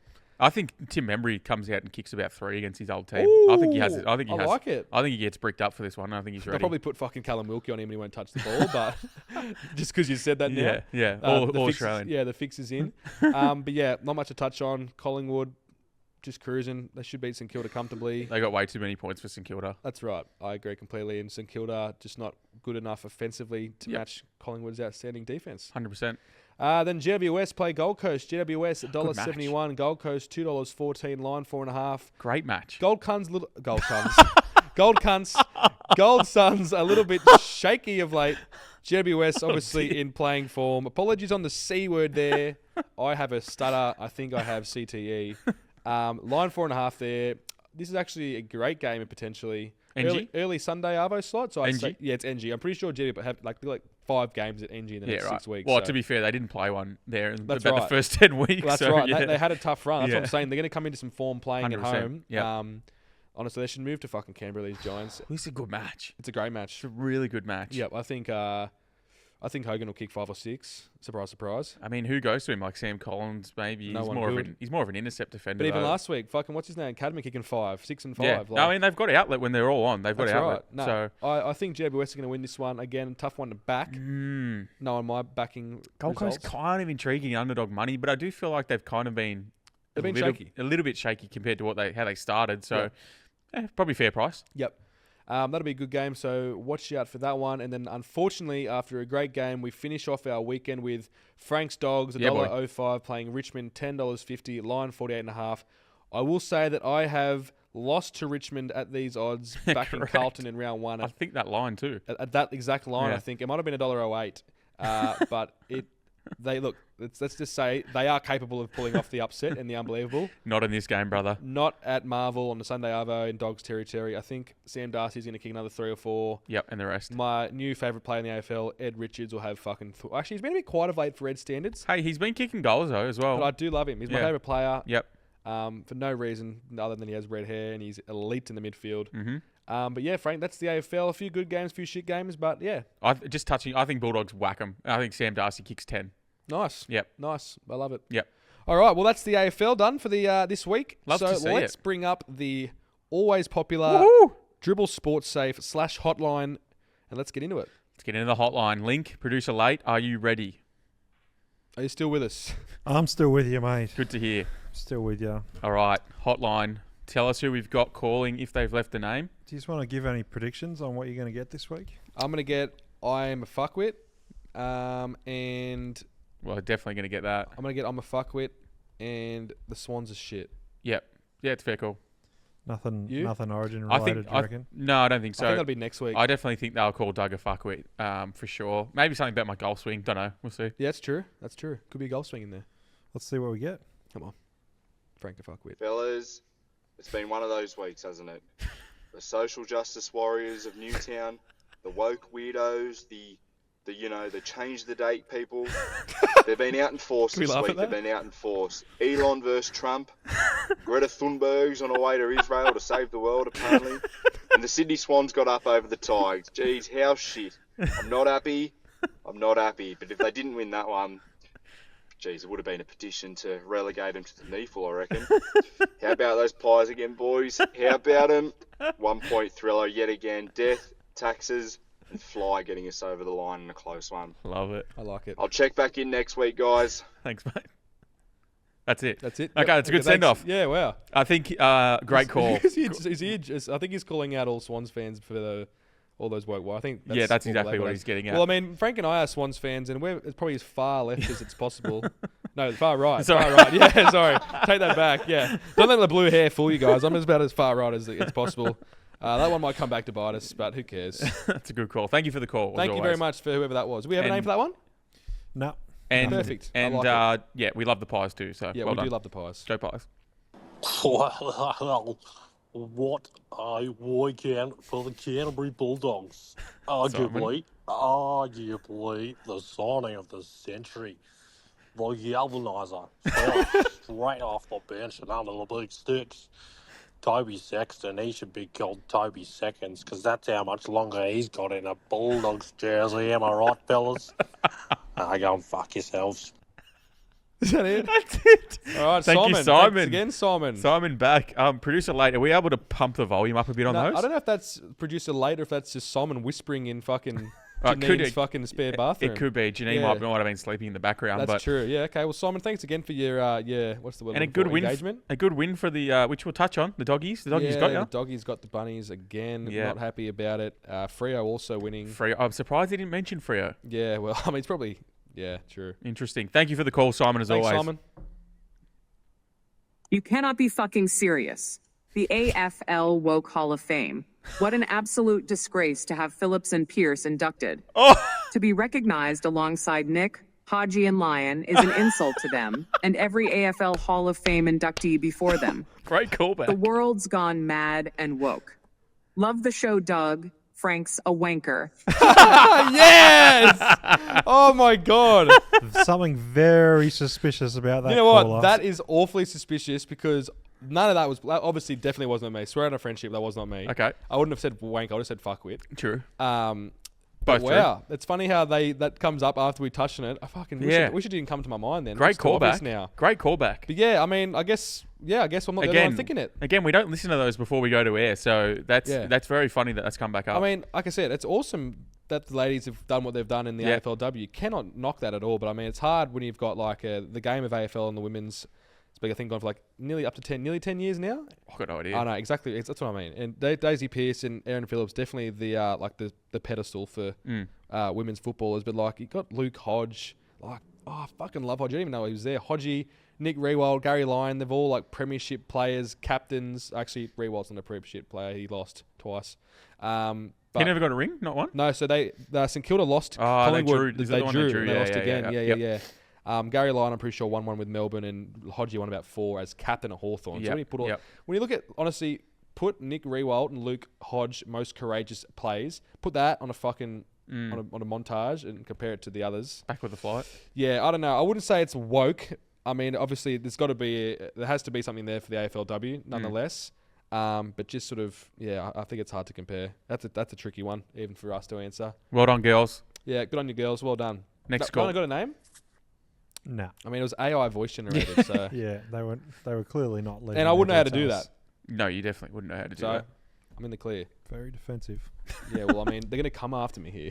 I think Tim Membry comes out and kicks about 3 against his old team. Ooh, I think he has it. I like it. I think he gets bricked up for this one. I think he's ready. They'll probably put fucking Callum Wilkie on him and he won't touch the ball, but just because you said that now. Yeah. All Australian. Yeah, the fix is in. But yeah, not much to touch on. Collingwood just cruising. They should beat St Kilda comfortably. They got way too many points for St Kilda. That's right. I agree completely. And St Kilda just not good enough offensively to match Collingwood's outstanding defence. 100%. Then GWS play Gold Coast. GWS $1.71. Gold Coast $2.14. Line 4.5. Great match. Gold Suns a little bit shaky of late. GWS obviously in playing form. Apologies on the C word there. I have a stutter. I think I have CTE. Line 4.5 there. This is actually a great game potentially. Early Sunday Arvo slot. So NG? It's NG. I'm pretty sure GWS have like 5 games at NG in the next 6 weeks. Well, to be fair, they didn't play one there in that's about right. the first 10 weeks. Well, that's so, right. Yeah. They had a tough run. That's what I'm saying. They're going to come into some form playing 100%. at home. Yeah. Honestly, they should move to fucking Canberra, these Giants. This is a good match. It's a great match. It's a really good match. Yep, I think I think Hogan will kick 5 or 6. Surprise, surprise. I mean, who goes to him? Like Sam Collins, maybe. No he's one more good. he's more of an intercept defender. But even though. last week, fucking what's his name? Academy kicking 5, 6 and 5. Yeah. Like, No, I mean, they've got outlet when they're all on. They've got that's outlet. right. No, So I think GWS are going to win this one again. Tough one to back. No, on my backing Gold Coast results. kind of intriguing underdog money, but I do feel like they've kind of been shaky. a little bit shaky compared to how they started. So probably fair price. Yep. That'll be a good game, so watch out for that one. And then, unfortunately, after a great game, we finish off our weekend with Frank's Dogs, $1.05, playing Richmond, $10.50, line 48.5. I will say that I have lost to Richmond at these odds back in Carlton in round 1. I think that line too. At that exact line, Yeah. I think. It might have been $1.08. But let's just say they are capable of pulling off the upset and the unbelievable. Not in this game, brother. Not at Marvel on the Sunday Arvo in Dogs territory. I think Sam Darcy's going to kick another 3 or 4. Yep, and the rest. My new favourite player in the AFL, Ed Richards, will have fucking... Actually, he's been a bit quiet of late for Ed standards. Hey, he's been kicking goals though as well. But I do love him. He's my Yeah. favourite player. Yep. For no reason other than he has red hair and he's elite in the midfield. Mm-hmm. But yeah, Frank, that's the AFL. A few good games, a few shit games, but yeah. I think Bulldogs whack them. I think Sam Darcy kicks 10. Nice. Yep. Nice. I love it. Yep. All right. Well, that's the AFL done for the this week. Love to see let's it. bring up the always popular Dribbl Sports Safe / hotline, and let's get into it. Let's get into the hotline. Link, producer late. Are you ready? Are you still with us? I'm still with you, mate. Good to hear. Still with you. All right, hotline. Tell us who we've got calling if they've left a name. Do you just want to give any predictions on what you're going to get this week? I'm gonna get I'm a fuckwit, and Well, definitely going to get that. I'm gonna get I'm a fuckwit, and the Swans are shit. Yep. Yeah, it's fair call. Nothing You? Origin I related, think. do you reckon? No, I don't think so. I think that'll be next week. I definitely think they'll call Doug a fuckwit for sure. Maybe something about my goal swing. Don't know. We'll see. Yeah, that's true. That's true. Could be a goal swing in there. Let's see what we get. Come on, Frank a fuckwit. Fellas, it's been one of those weeks, hasn't it? The social justice warriors of Newtown, the woke weirdos, the change the date people. They've been out in force Can we this laugh week. at that? They've been out in force. Elon versus Trump. Greta Thunberg's on her way to Israel to save the world, apparently. And the Sydney Swans got up over the Tigers. Jeez, how shit. I'm not happy. But if they didn't win that one, geez, it would have been a petition to relegate them to the NEFL, I reckon. How about those Pies again, boys? How about them? 1 point thriller yet again. Death, taxes, and Fly getting us over the line in a close one. Love it. I like it. I'll check back in next week, guys. Thanks, mate. That's it. That's it. Okay, Yep. it's a good Thanks. send-off. Yeah, wow. I think great call. I think he's calling out all Swans fans for all those woke. I think That's all exactly Labor what Day. he's getting at. Well, I mean, Frank and I are Swans fans, and it's probably as far left as it's possible. No, far right. Sorry. Far right. Yeah, sorry. Take that back. Yeah. Don't let the blue hair fool you guys. I'm about as far right as it's possible. That one might come back to bite us, but who cares? That's a good call. Thank you for the call. Thank you very much for whoever that was. Do we have a name for that one? No. And, Perfect. I And like yeah, we love the Pies too. So Yeah, well we done. do love the Pies. Go Pies. Well, what a weekend for the Canterbury Bulldogs. Arguably the signing of the century. The galvaniser fell straight off the bench and under the big sticks. Toby Sexton, he should be called Toby Seconds because that's how much longer he's got in a Bulldogs jersey. Am I right, fellas? Go and fuck yourselves. Is that it? That's it. All right, Thank Simon. you, Simon. Thanks again, Simon. Simon back. Producer late. Are we able to pump the volume up a bit on No, those? I don't know if that's producer late or if that's just Simon whispering in fucking Could Janine's it- fucking spare bathroom. It could be. Janine Yeah. might have been sleeping in the background. That's but true. Yeah. Okay. Well, Simon, thanks again for your what's the word? And a I'm looking good for? win. Engagement. A good win for the which we'll touch on. The doggies. The doggies yeah, got you. The doggies got the bunnies again. Yeah. Not happy about it. Freo also winning. Freo. I'm surprised he didn't mention Freo. Yeah. Well, I mean, it's probably true. Interesting. Thank you for the call, Simon. As Thanks, always. Simon. You cannot be fucking serious. The AFL Woke Hall of Fame. What an absolute disgrace to have Phillips and Pierce inducted. Oh, To be recognized alongside Nick, Haji, and Lyon is an insult to them and every AFL Hall of Fame inductee before them. great callback. The world's gone mad and woke. Love the show, Doug. Frank's a wanker. Yes. Oh my God. Something very suspicious about that. You know what? caller. That is awfully suspicious because none of that was obviously definitely wasn't me. Swear on a friendship, that was not me. Okay. I wouldn't have said wank. I would have said fuckwit. True. But both wow, it's funny how that comes up after we touch on it. I fucking wish it didn't come to my mind then. Great It's too obvious callback. now. Great callback. But yeah, I mean, I guess I'm not the only one thinking it. Again, we don't listen to those before we go to air, so that's very funny that that's come back up. I mean, like I said, it's awesome that the ladies have done what they've done in the AFLW. Cannot knock that at all. But I mean, it's hard when you've got like the game of AFL and the women's. I think gone for like nearly 10 years now. I've got no idea. I know exactly. That's what I mean. And Daisy Pearce and Erin Phillips definitely the pedestal for women's footballers. But like you got Luke Hodge. Like I fucking love Hodge. I didn't even know he was there. Hodgie, Nick Rewald, Gary Lyon. They've all like premiership players, captains. Actually, Rewald's not a premiership player. He lost twice. He never got a ring. Not one. No. So St Kilda lost. They Collingwood. drew. They lost again. Yeah. Gary Lyon, I'm pretty sure, won one with Melbourne, and Hodgie won about 4 as captain of Hawthorn. So when you look at, honestly, put Nick Rewald and Luke Hodge, most courageous plays, put that on a fucking on a montage and compare it to the others. Back with the flight. Yeah, I don't know. I wouldn't say it's woke. I mean, obviously, there has to be something there for the AFLW, nonetheless. But just sort of, I think it's hard to compare. That's a tricky one, even for us to answer. Well done, girls. Yeah, good on you, girls. Well done. Next call. Got a name? No. I mean, it was AI voice generated, so... Yeah, they were clearly not leaving. And I wouldn't know how to do details. that. No, you definitely wouldn't know how to do that. I'm in the clear. Very defensive. Yeah, well, I mean, they're going to come after me here.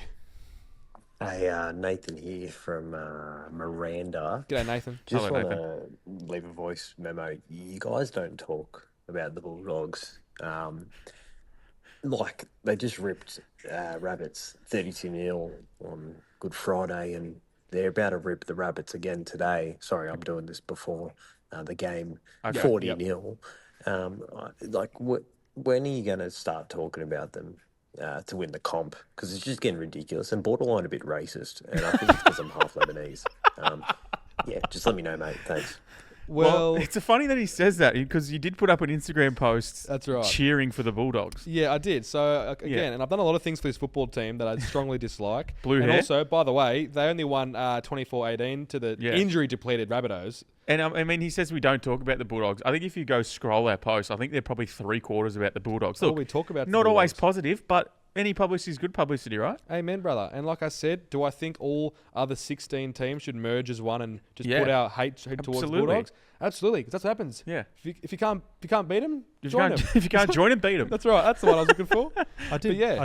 Hey, Nathan here from Miranda. G'day, Nathan. Just want to leave a voice memo. You guys don't talk about the Bulldogs. Like, they just ripped Rabbits 32-0 on Good Friday, and they're about to rip the Rabbits again today. Sorry, I'm doing this before the game. 40-0. When are you going to start talking about them to win the comp? Because it's just getting ridiculous and borderline a bit racist. And I think it's because I'm half Lebanese. Just let me know, mate. Thanks. Well, it's funny that he says that because you did put up an Instagram post that's right. cheering for the Bulldogs. Yeah, I did. So, again, and I've done a lot of things for this football team that I strongly dislike. Blue hair. And also, by the way, they only won 24-18 to the injury-depleted Rabbitohs. And, I mean, he says we don't talk about the Bulldogs. I think if you go scroll our post, I think they're probably 3/4 about the Bulldogs. Look, we talk about not always positive, but any publicity is good publicity, right? Amen, brother. And like I said, do I think all other 16 teams should merge as one and just put our hate towards the Bulldogs? Absolutely, because that's what happens. Yeah. If you can't beat them, join them. If you can't join them, beat them. That's right. That's the one I was looking for. I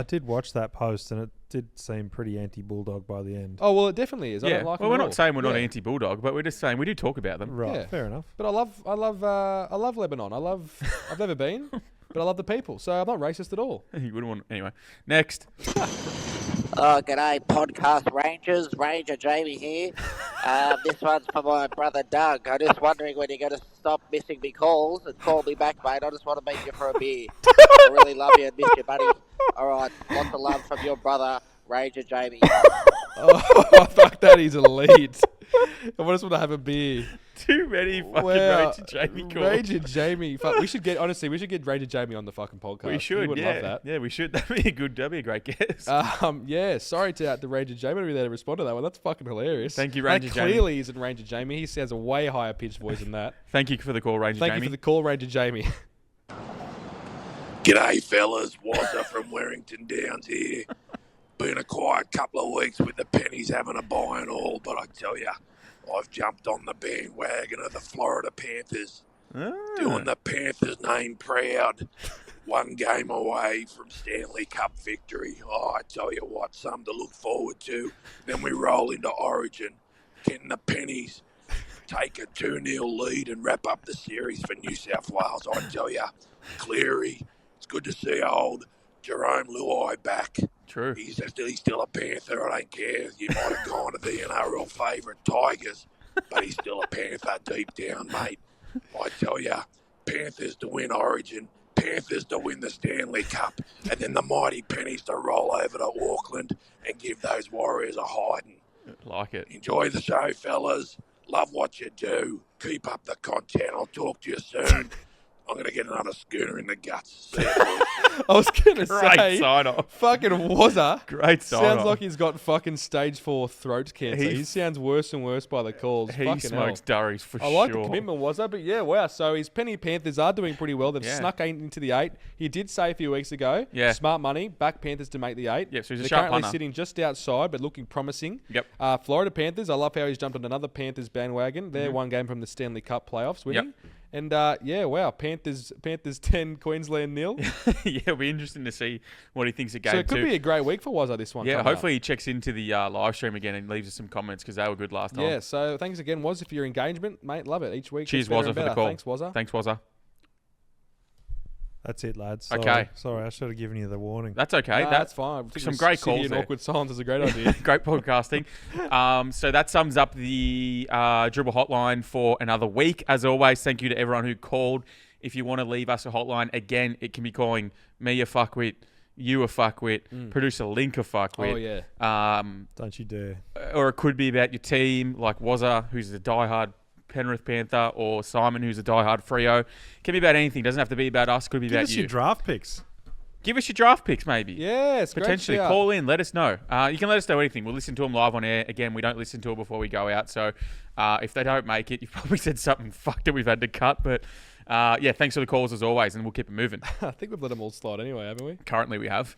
did watch that post, and it did seem pretty anti-Bulldog by the end. Oh well, it definitely is. I don't like them we're at not all. saying we're not anti-Bulldog, but we're just saying we do talk about them. Right. Fair enough. But I love Lebanon. I've never been, but I love the people. So I'm not racist at all. You wouldn't want anyway. Next. Oh, g'day, podcast Rangers. Ranger Jamie here. This one's for my brother Doug. I'm just wondering when you're going to stop missing me calls and call me back, mate. I just want to meet you for a beer. I really love you and miss you, buddy. All right, lots of love from your brother, Ranger Jamie. Oh, fuck that. He's elite. I just want to have a beer. Too many fucking Ranger Jamie calls. Ranger Jamie. Fuck, we should get Ranger Jamie on the fucking podcast. We should, he would love that. Yeah, we should. That'd be a great guest. Sorry to the Ranger Jamie to be there to respond to that one. That's fucking hilarious. Thank you, Ranger Jamie. Clearly isn't Ranger Jamie. He sounds a way higher pitched voice than that. Thank you for the call, Ranger Jamie. Thank you for the call, Ranger Jamie. G'day, fellas. Wazza from Warrington Downs here. Been a quiet couple of weeks with the pennies having a buy and all, but I tell you, I've jumped on the bandwagon of the Florida Panthers, doing the Panthers' name proud. One game away from Stanley Cup victory. Oh, I tell you what, something to look forward to. Then we roll into Origin, getting the pennies, take a 2-0 lead and wrap up the series for New South Wales. I tell you, Cleary, it's good to see old Jerome Luai back. True. He's still a Panther. I don't care. You might have gone to the NRL favourite Tigers, but he's still a Panther deep down, mate. I tell you, Panthers to win Origin, Panthers to win the Stanley Cup, and then the mighty pennies to roll over to Auckland and give those Warriors a hiding. Like it. Enjoy the show, fellas. Love what you do. Keep up the content. I'll talk to you soon. I'm going to get another schooner in the guts. See ya, boys. I was going to Great say, sign-off. fucking Wazza. Great sign-off. Sounds like he's got fucking stage 4 throat cancer. He sounds worse and worse by the calls. He fucking smokes hell. durries for sure. I like the commitment, Wazza, but yeah, wow. So his Penny Panthers are doing pretty well. They've Yeah. snuck 8 into the 8. He did say a few weeks ago, Yeah. smart money, back Panthers to make the 8. Yeah, so he's a They're sharp currently punter. sitting just outside, but looking promising. Yep. Florida Panthers, I love how he's jumped on another Panthers bandwagon. They're one game from the Stanley Cup playoffs winning. And yeah, wow, Panthers 10, Queensland 0. Yeah, it'll be interesting to see what he thinks of game So it could 2. be a great week for Wazza this one. Yeah, coming up. hopefully he checks into the live stream again and leaves us some comments because they were good last time. Yeah, so thanks again, Wazza, for your engagement, mate. Love it. Each week. Cheers, gets better Wazza, and for the better. call. Thanks, Wazza. Thanks, Wazza. That's it, lads. Okay. Sorry, I should have given you the warning. That's okay. Nah, that's fine. Some great Sitting calls in there. awkward silence is a great idea. Great podcasting. So that sums up the Dribbl Hotline for another week. As always, thank you to everyone who called. If you want to leave us a hotline, again, it can be calling me a fuckwit, you a fuckwit, producer Link a fuckwit. Oh, yeah. Don't you dare. Or it could be about your team, like Wazza, who's a diehard Penrith Panther, or Simon, who's a diehard Freo. It can be about anything. It doesn't have to be about us. It could be Give about us you. your draft picks. Give us your draft picks, maybe. Yes, great Potentially. shout. Call in. Let us know. You can let us know anything. We'll listen to them live on air. Again, we don't listen to it before we go out. So if they don't make it, you've probably said something fucked that we've had to cut. But yeah, thanks for the calls as always, and we'll keep it moving. I think we've let them all slide anyway, haven't we? Currently, we have.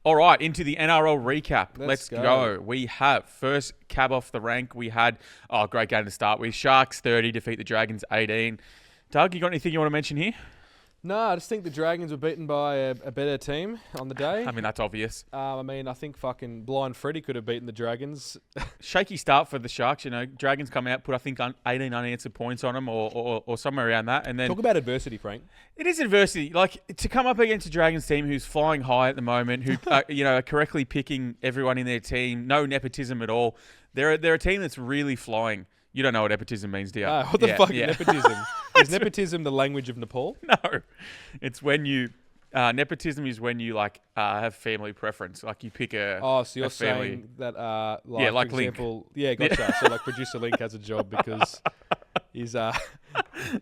All right, into the NRL recap. Let's go. We have first cab off the rank. We had, great game to start with. Sharks 30, defeat the Dragons 18. Doug, you got anything you want to mention here? No, I just think the Dragons were beaten by a better team on the day. I mean, that's obvious. I think fucking Blind Freddy could have beaten the Dragons. Shaky start for the Sharks. You know, Dragons come out, put, I think, 18 unanswered points on them or somewhere around that. And then Talk about adversity, Frank. It is adversity. Like, to come up against a Dragons team who's flying high at the moment, who, are correctly picking everyone in their team, no nepotism at all. They're a team that's really flying. You don't know what nepotism means, do you? What the fuck is nepotism? Is nepotism the language of Nepal? No. It's when you... nepotism is when you, have family preference. Like, you pick a So you're a family. saying that, like for Link. example... Yeah, gotcha. So, producer Link has a job because he's...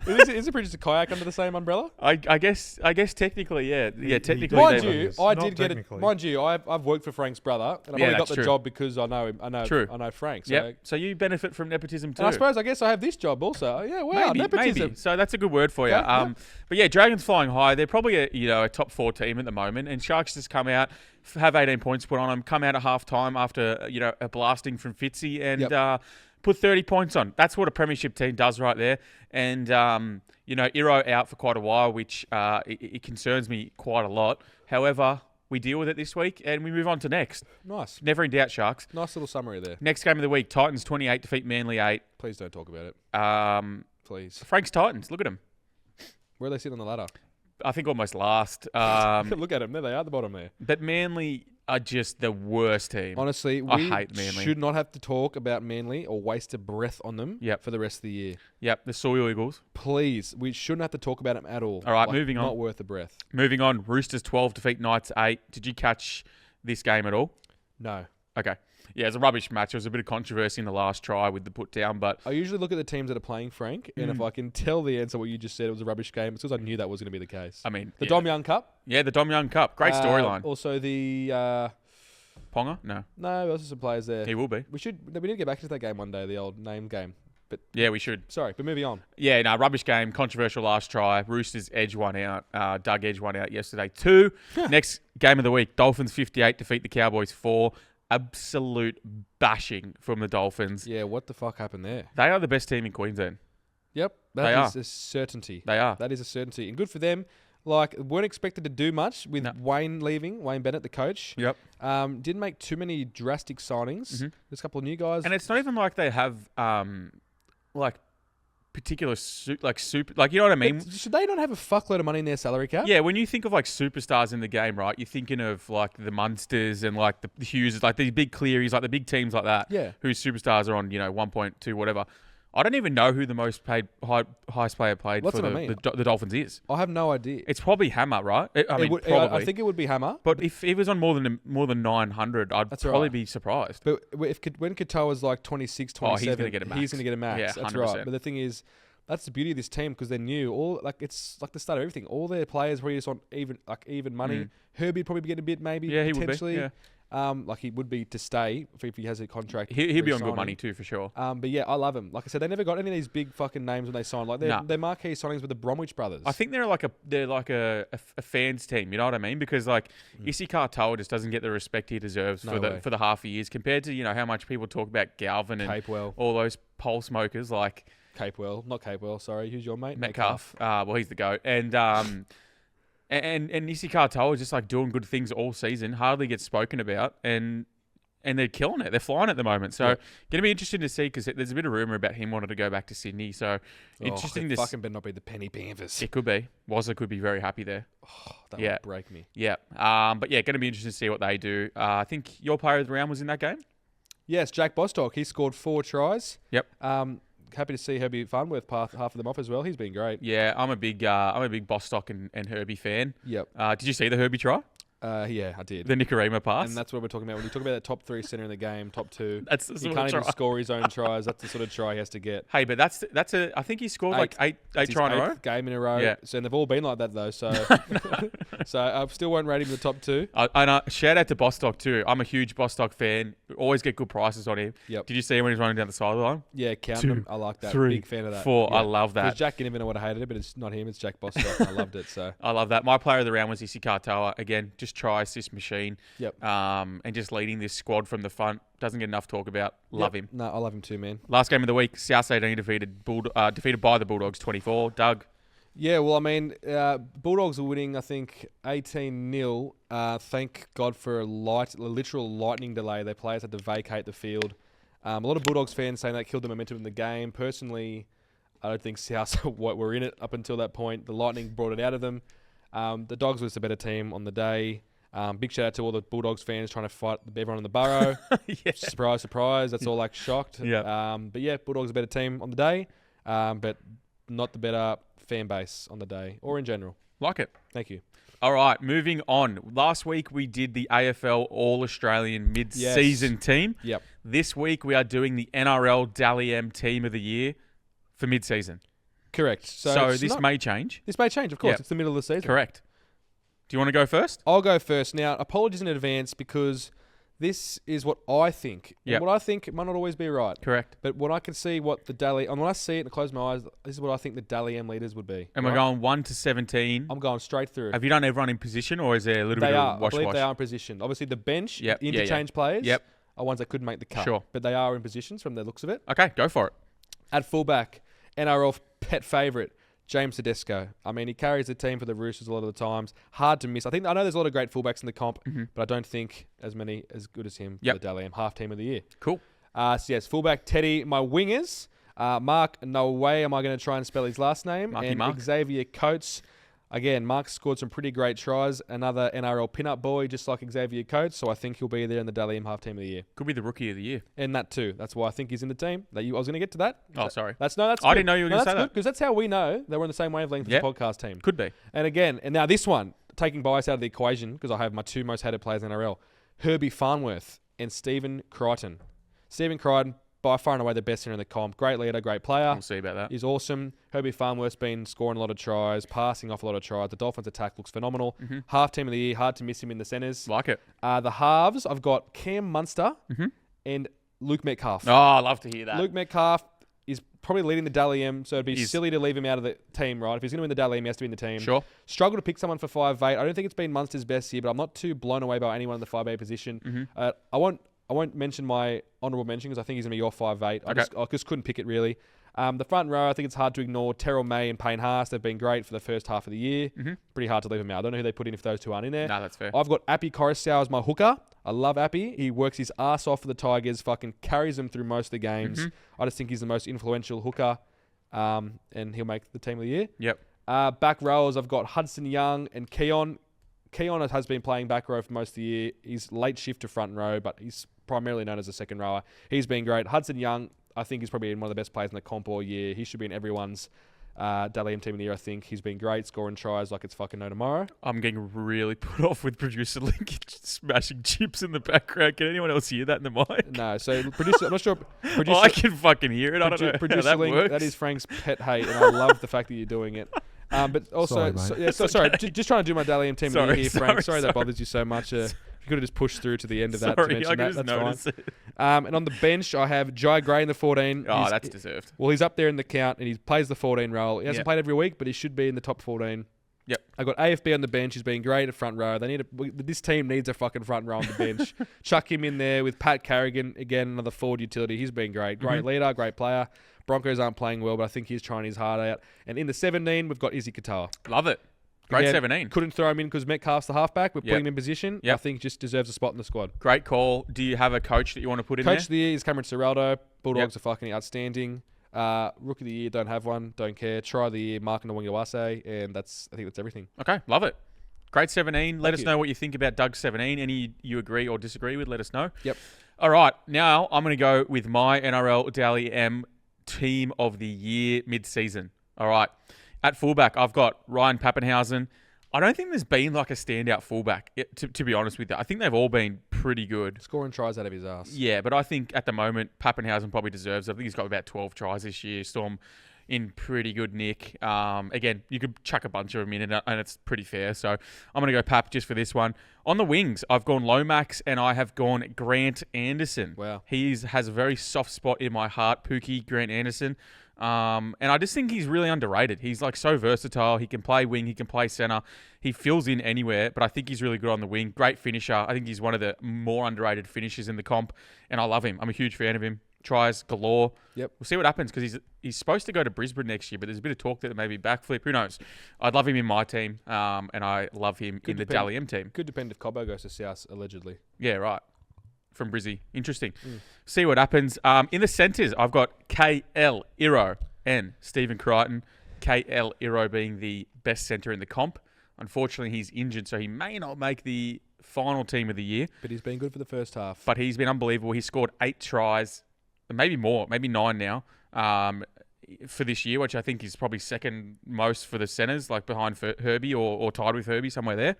Is a producer Kayak under the same umbrella? I guess technically, yeah. Yeah, technically. Mind they- you, I did get it. Mind you, I've worked for Frank's brother, and I've Yeah, only got that's the true. job because I know him. I know Frank. So, Yep. So you benefit from nepotism too. and I guess I have this job also. Yeah, wow, nepotism. Maybe. So that's a good word for you. Okay, yeah. But yeah, Dragons flying high. They're probably a top 4 team at the moment, and Sharks just come out, have 18 points put on them, come out at half time after a blasting from Fitzy, and put 30 points on. That's what a premiership team does right there. And Iro out for quite a while, which it concerns me quite a lot. However, we deal with it this week, and we move on to next. Nice. Never in doubt, Sharks. Nice little summary there. Next game of the week, Titans 28 defeat Manly 8. Please don't talk about it. Please. Frank's Titans, look at them. Where do they sit on the ladder? I think almost last. Look at them. There they are at the bottom there. But Manly are just the worst team. Honestly, I we hate Manly. should not have to talk about Manly or waste a breath on them for the rest of the year. Yep, the Soil Eagles. Please, we shouldn't have to talk about them at all. All right, moving on. Not worth a breath. Moving on, Roosters 12 defeat Knights 8. Did you catch this game at all? No. Okay. Yeah, it was a rubbish match. There was a bit of controversy in the last try with the put down, but I usually look at the teams that are playing, Frank, and if I can tell the answer what you just said, it was a rubbish game. It's because I knew that was going to be the case. I mean, the Dom Young Cup. Yeah, the Dom Young Cup. Great storyline. Also the Ponga? No. No, there's some players there. He will be. We need to get back into that game one day, the old name game. But yeah, we should. Sorry, but moving on. Yeah, no, rubbish game. Controversial last try. Roosters edge one out. Doug edge one out yesterday. 2. Next game of the week. Dolphins 58 defeat the Cowboys 4. Absolute bashing from the Dolphins. Yeah, what the fuck happened there? They are the best team in Queensland. Yep, that is a certainty. They are. That is a certainty. And good for them. Weren't expected to do much with Wayne leaving, Wayne Bennett, the coach. Yep. Didn't make too many drastic signings. Mm-hmm. There's a couple of new guys. And it's not even like they have, particular super, you know what I mean? But should they not have a fuckload of money in their salary cap? Yeah, when you think of superstars in the game, right? You're thinking of the Munsters and the Hughes, these big Clearys, the big teams like that. Yeah. Whose superstars are on 1.2 whatever. I don't even know who the most paid highest player played for the Dolphins is. I have no idea. It's probably Hammer, right? Probably. I think it would be Hammer. But if it was on more than 900, I'd probably be surprised. But when Katoa's 26, 27, he's going to get a max. He's going to get a max. Yeah, that's 100%. right. But the thing is, That's the beauty of this team because they're new. It's like the start of everything. All their players probably just on even money. Herbie'd probably be getting a bit maybe. Yeah, he potentially. would be. Yeah. Like he would be to stay if he has a contract. He'd be on good money too for sure. But yeah, I love him. Like I said, they never got any of these big fucking names when they signed. Like their marquee signings with the Bromwich brothers. I think they're like a fans team. You know what I mean? Because like Isi Katoa just doesn't get the respect he deserves for the half a years compared to how much people talk about Galvin and Capewell. All those pole smokers like not Capewell. Sorry, who's your mate? Metcalf. Well, he's the goat. And Isi Katoa is just like doing good things all season. Hardly gets spoken about and they're killing it. They're flying at the moment. So, going to be interesting to see because there's a bit of rumour about him wanting to go back to Sydney. So, interesting to fucking better not be the Penny Panthers. It could be. Wazza could be very happy there. Oh, that would break me. Yeah. But yeah, going to be interesting to see what they do. I think your player of the round was in that game? Yes, Jack Bostock. He scored 4 tries. Yep. Happy to see Herbie Farnworth half of them off as well. He's been great. Yeah, I'm a big Bostock and Herbie fan. Yep. Did you see the Herbie try? Yeah, I did. The Nicarima pass. And that's what we're talking about. When you talk about that top 3 centre in the game, top 2, that's the he can't even score his own tries. That's the sort of try he has to get. Hey, but I think he scored like eight try in a row. Game in a row. Yeah. So, and they've all been like that though. So, so I still won't rate him in the top 2. I shout out to Bostock too. I'm a huge Bostock fan. Always get good prices on him. Yep. Did you see him when he's running down the sideline? Yeah, count them. I like that. 3, big fan of that. 4. Yeah. I love that. Because Jack Ginnivan would have hated it, but it's not him. It's Jack Bostock. I loved it. So I love that. My player of the round was Isi Katoa. Again, just try assist machine. Yep. And just leading this squad from the front. Doesn't get enough talk about. Love him. No, I love him too, man. Last game of the week, South 18 defeated by the Bulldogs 24. Doug? Yeah, well, I mean, Bulldogs are winning, I think, 18-0. Thank God for a literal lightning delay. Their players had to vacate the field. A lot of Bulldogs fans saying that killed the momentum in the game. Personally, I don't think South were in it up until that point. The lightning brought it out of them. The Dogs was the better team on the day. Big shout out to all the Bulldogs fans trying to fight everyone in the Burrow. Yeah. Surprise, surprise. That's all like shocked. Yeah. But yeah, Bulldogs a better team on the day, but not the better fan base on the day or in general. Like it. Thank you. All right, moving on. Last week we did the AFL All-Australian Mid-Season Team. Yep. This week we are doing the NRL Dally M Team of the Year for mid-season. Correct. So this may change. This may change, of course. Yep. It's the middle of the season. Correct. Do you want to go first? I'll go first. Now, apologies in advance because this is what I think. Yep. And what I think might not always be right. Correct. But when I can see what the Dally... And when I see it and close my eyes, this is what I think the Dally M leaders would be. And we're going 1 to 17. I'm going straight through. Have you done everyone in position or is there a little bit of wash-wash? I believe they are in position. Obviously, the bench, Yep. the interchange players Yep. are ones that couldn't make the cut. Sure. But they are in positions from the looks of it. Okay, go for it. At fullback, NRL pet favourite, James Tedesco. I mean, he carries the team for the Roosters a lot of the times. Hard to miss. I know there's a lot of great fullbacks in the comp, but I don't think as many as good as him for the Dally M half team of the year. Cool. So yes, fullback Teddy. My wingers, Mark. No way am I going to try and spell his last name. Mark. Xavier Coates. Again, Mark scored some pretty great tries. Another NRL pin-up boy, just like Xavier Coates. So I think he'll be there in the Dally M half team of the year. Could be the rookie of the year. And that too. That's why I think he's in the team. I was going to get to that. Sorry. That's I good. didn't know you were going to say that. Because that's how we know that we're on the same wavelength as the podcast team. Could be. And again, now this one, taking bias out of the equation, because I have my 2 most hated players in NRL, Herbie Farnworth and Stephen Crichton. Stephen Crichton, by far and away the best centre in the comp. Great leader, great player. We'll see about that. He's awesome. Herbie Farnworth's been scoring a lot of tries, passing off a lot of tries. The Dolphins' attack looks phenomenal. Half team of the year, hard to miss him in the centres. Like it. The halves, I've got Cam Munster and Luke Metcalf. Oh, I love to hear that. Luke Metcalf is probably leading the Dally M, so it'd be silly to leave him out of the team, right? If he's going to win the Dally M, he has to be in the team. Sure. Struggle to pick someone for 5'8". I don't think it's been Munster's best year, but I'm not too blown away by anyone in the 5'8 position. I won't mention my honourable mention because I think he's going to be your 5'8". I just couldn't pick it really. The front row, I think it's hard to ignore. Terrell May and Payne Haas, they've been great for the first half of the year. Pretty hard to leave them out. I don't know who they put in if those two aren't in there. No, that's fair. I've got Appy Coruscant as my hooker. I love Appy. He works his ass off for the Tigers, fucking carries them through most of the games. I just think he's the most influential hooker, and he'll make the team of the year. Yep. Back rowers, I've got Hudson Young and Keon. Keon has been playing back row for most of the year. He's late shift to front row, but he's primarily known as a second rower. He's been great. Hudson Young, I think, is probably one of the best players in the comp all year. He should be in everyone's Dally M Team of the Year, I think. He's been great, scoring tries like it's fucking no tomorrow. I'm getting really put off with producer Link smashing chips in the background. Can anyone else hear that in the mic? No, so producer, I'm not sure. Producer, I can fucking hear it. I don't know producer how that Link, works. that is Frank's pet hate, and I love the fact that you're doing it. But also, sorry, just trying to do my Dally M Team of the Year here, Frank. Sorry that bothers you so much. You could have just pushed through to the end of that to mention that. That's fine. And on the bench, I have Jai Gray in the 14. Oh, that's deserved. Well, he's up there in the count, and he plays the 14 role. He hasn't played every week, but he should be in the top 14. Yep. I got AFB on the bench. He's been great at front row. This team needs a fucking front row on the bench. Chuck him in there with Pat Carrigan, again, another forward utility. He's been great. Great leader, great player. Broncos aren't playing well, but I think he's trying his heart out. And in the 17, we've got Izzy Katoa. Love it. Great Again, 17. Couldn't throw him in because Metcalf's the halfback. We're putting him in position. Yep. I think just deserves a spot in the squad. Great call. Do you have a coach that you want to put in there? Coach of the Year is Cameron Ciraldo. Bulldogs are fucking outstanding. Rookie of the Year, don't have one. Don't care. Try of the Year, Mark Nwangawase. And I think that's everything. Okay, love it. Great 17. Let us know what you think about Doug's 17. Any you agree or disagree with, let us know. Yep. All right, now I'm going to go with my NRL Dally M Team of the Year mid-season. All right. At fullback, I've got Ryan Pappenhausen. I don't think there's been like a standout fullback, to be honest with you. I think they've all been pretty good. Scoring tries out of his ass. Yeah, but I think at the moment, Pappenhausen probably deserves it. I think he's got about 12 tries this year. Storm in pretty good nick. Again, you could chuck a bunch of them in, and it's pretty fair. So I'm going to go Pap just for this one. On the wings, I've gone Lomax, and I have gone Grant Anderson. Wow. He has a very soft spot in my heart, Pookie, Grant Anderson. And I just think he's really underrated. He's like so versatile. He can play wing. He can play center. He fills in anywhere, but I think he's really good on the wing. Great finisher. I think he's one of the more underrated finishers in the comp, and I love him. I'm a huge fan of him. Tries galore. Yep. We'll see what happens because he's supposed to go to Brisbane next year, but there's a bit of talk that maybe backflip. Who knows? I'd love him in my team, and I love him in the Dally M team. Could depend if Cobbo goes to South, allegedly. Yeah, right. From Brizzy. Interesting. See what happens. In the centres, I've got KL Iro and Stephen Crichton. KL Iro being the best centre in the comp. Unfortunately, he's injured, so he may not make the final team of the year. But he's been good for the first half. But he's been unbelievable. He scored 8 tries, maybe more, maybe 9 now, for this year, which I think is probably second most for the centres, like behind Herbie or tied with Herbie, somewhere there.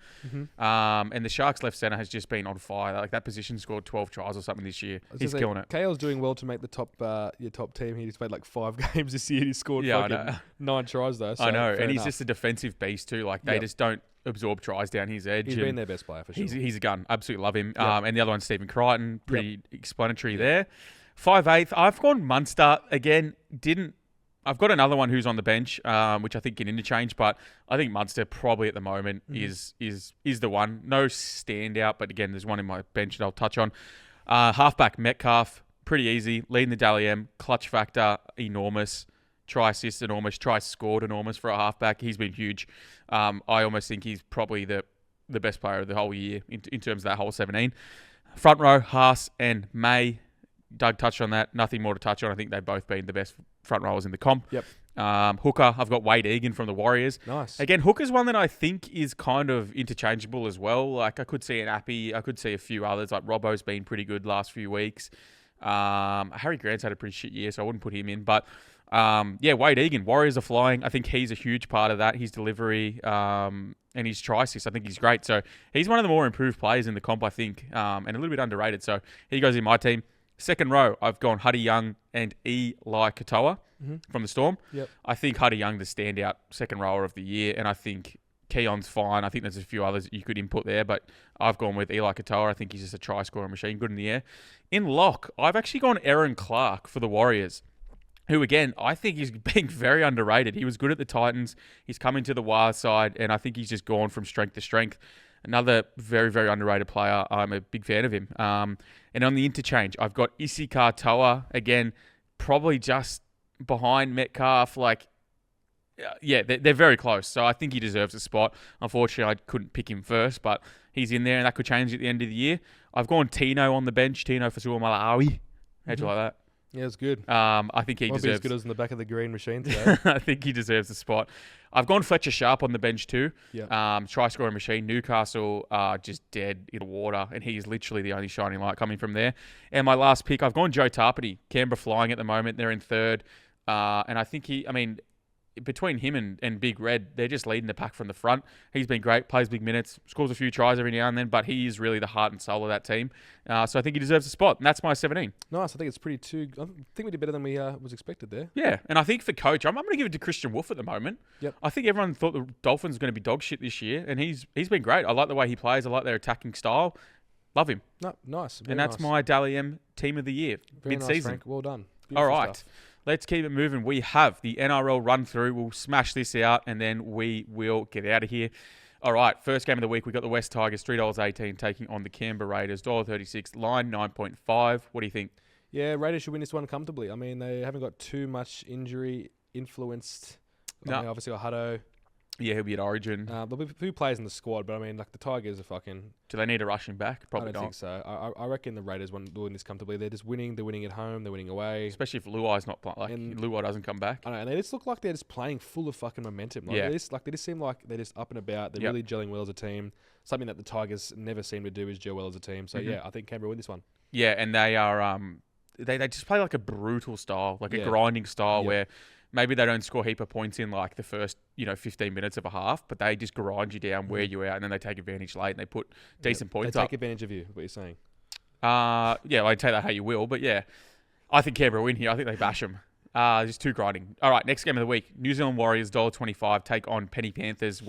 And the Sharks left centre has just been on fire. Like that position scored 12 tries or something this year. He's killing it. KL's doing well to make the top your top team. He's played like 5 games this year. He's scored 9 tries though. So I know, and he's enough. just a defensive beast too. Like they just don't absorb tries down his edge. He's been their best player for sure. He's a gun. Absolutely love him. And the other one's Stephen Crichton. Pretty explanatory there. 5'8". I've gone Munster again. I've got another one who's on the bench, which I think can interchange, but I think Munster probably at the moment is the one. No standout, but again, there's one in my bench that I'll touch on. Halfback Metcalf, pretty easy. Leading the Dally M, clutch factor enormous. Try assist enormous. Try scored enormous for a halfback. He's been huge. I almost think he's probably the best player of the whole year in terms of that whole 17. Front row, Haas and May. Doug touched on that. Nothing more to touch on. I think they've both been the best front rowers in the comp. Yep. Hooker, I've got Wade Egan from the Warriors. Nice. Again, Hooker's one that I think is kind of interchangeable as well. Like I could see an Appy. I could see a few others. Like Robbo's been pretty good last few weeks. Harry Grant's had a pretty shit year, so I wouldn't put him in. But Wade Egan, Warriors are flying. I think he's a huge part of that. His delivery and his try assist, I think he's great. So he's one of the more improved players in the comp, I think, and a little bit underrated. So he goes in my team. Second row, I've gone Huddy Young and Eli Katoa from the Storm. Yep. I think Huddy Young the standout second rower of the year, and I think Keon's fine. I think there's a few others that you could input there, but I've gone with Eli Katoa. I think he's just a try-scoring machine, good in the air. In lock, I've actually gone Aaron Clark for the Warriors, who, again, I think is being very underrated. He was good at the Titans. He's coming to the wild side, and I think he's just gone from strength to strength. Another very, very underrated player. I'm a big fan of him. And on the interchange, I've got Isi Katoa, again, probably just behind Metcalf. They're very close. So I think he deserves a spot. Unfortunately, I couldn't pick him first, but he's in there, and that could change at the end of the year. I've gone Tino on the bench, Tino Fasua Malawi. How'd you like that? Yeah, it's good. I think he Won't deserves... be as good as in the back of the green machine today. I think he deserves a spot. I've gone Fletcher Sharp on the bench too. Yeah. Try-scoring machine. Newcastle are just dead in the water, and he's literally the only shining light coming from there. And my last pick, I've gone Joe Tarpany. Canberra flying at the moment. They're in third. And I think between him and Big Red, they're just leading the pack from the front. He's been great, plays big minutes, scores a few tries every now and then, but he is really the heart and soul of that team. So I think he deserves a spot, and that's my 17. Nice. I think it's I think we did better than we was expected there. Yeah, and I think for coach, I'm going to give it to Christian Wolf at the moment. Yep. I think everyone thought the Dolphins were going to be dog shit this year, and he's been great. I like the way he plays. I like their attacking style. Love him. No, nice. And that's my Dally M team of the year, Very mid-season. nice, Frank. Well done. Beautiful All right. stuff. Let's keep it moving. We have the NRL run through. We'll smash this out, and then we will get out of here. All right, first game of the week, we got the West Tigers, $3.18, taking on the Canberra Raiders, $1.36, line 9.5. What do you think? Yeah, Raiders should win this one comfortably. I mean, they haven't got too much injury influenced. No. I mean, obviously, got Hutto. Yeah, he'll be at Origin. There'll be a few players in the squad, but I mean, like the Tigers are fucking. Do they need to rush him back? Probably I don't think so. I reckon the Raiders win this comfortably. They're just winning. They're winning at home. They're winning away. Especially if Luai's not playing. Like, Luai doesn't come back. I know, and they just look like they're just playing full of fucking momentum. Like, Yeah. they just seem like they're just up and about. They're really gelling well as a team. Something that the Tigers never seem to do is gel well as a team. So yeah, I think Canberra win this one. Yeah, and they are they just play like a brutal style, like a grinding style where maybe they don't score a heap of points in like the first, 15 minutes of a half, but they just grind you down, wear you out, and then they take advantage late and they put decent points up. They up. take advantage of you, what you're saying. I take that how you will, but yeah. I think Canberra win here. I think they bash them. Just too grinding. All right, next game of the week. New Zealand Warriors, $1.25, take on Penny Panthers.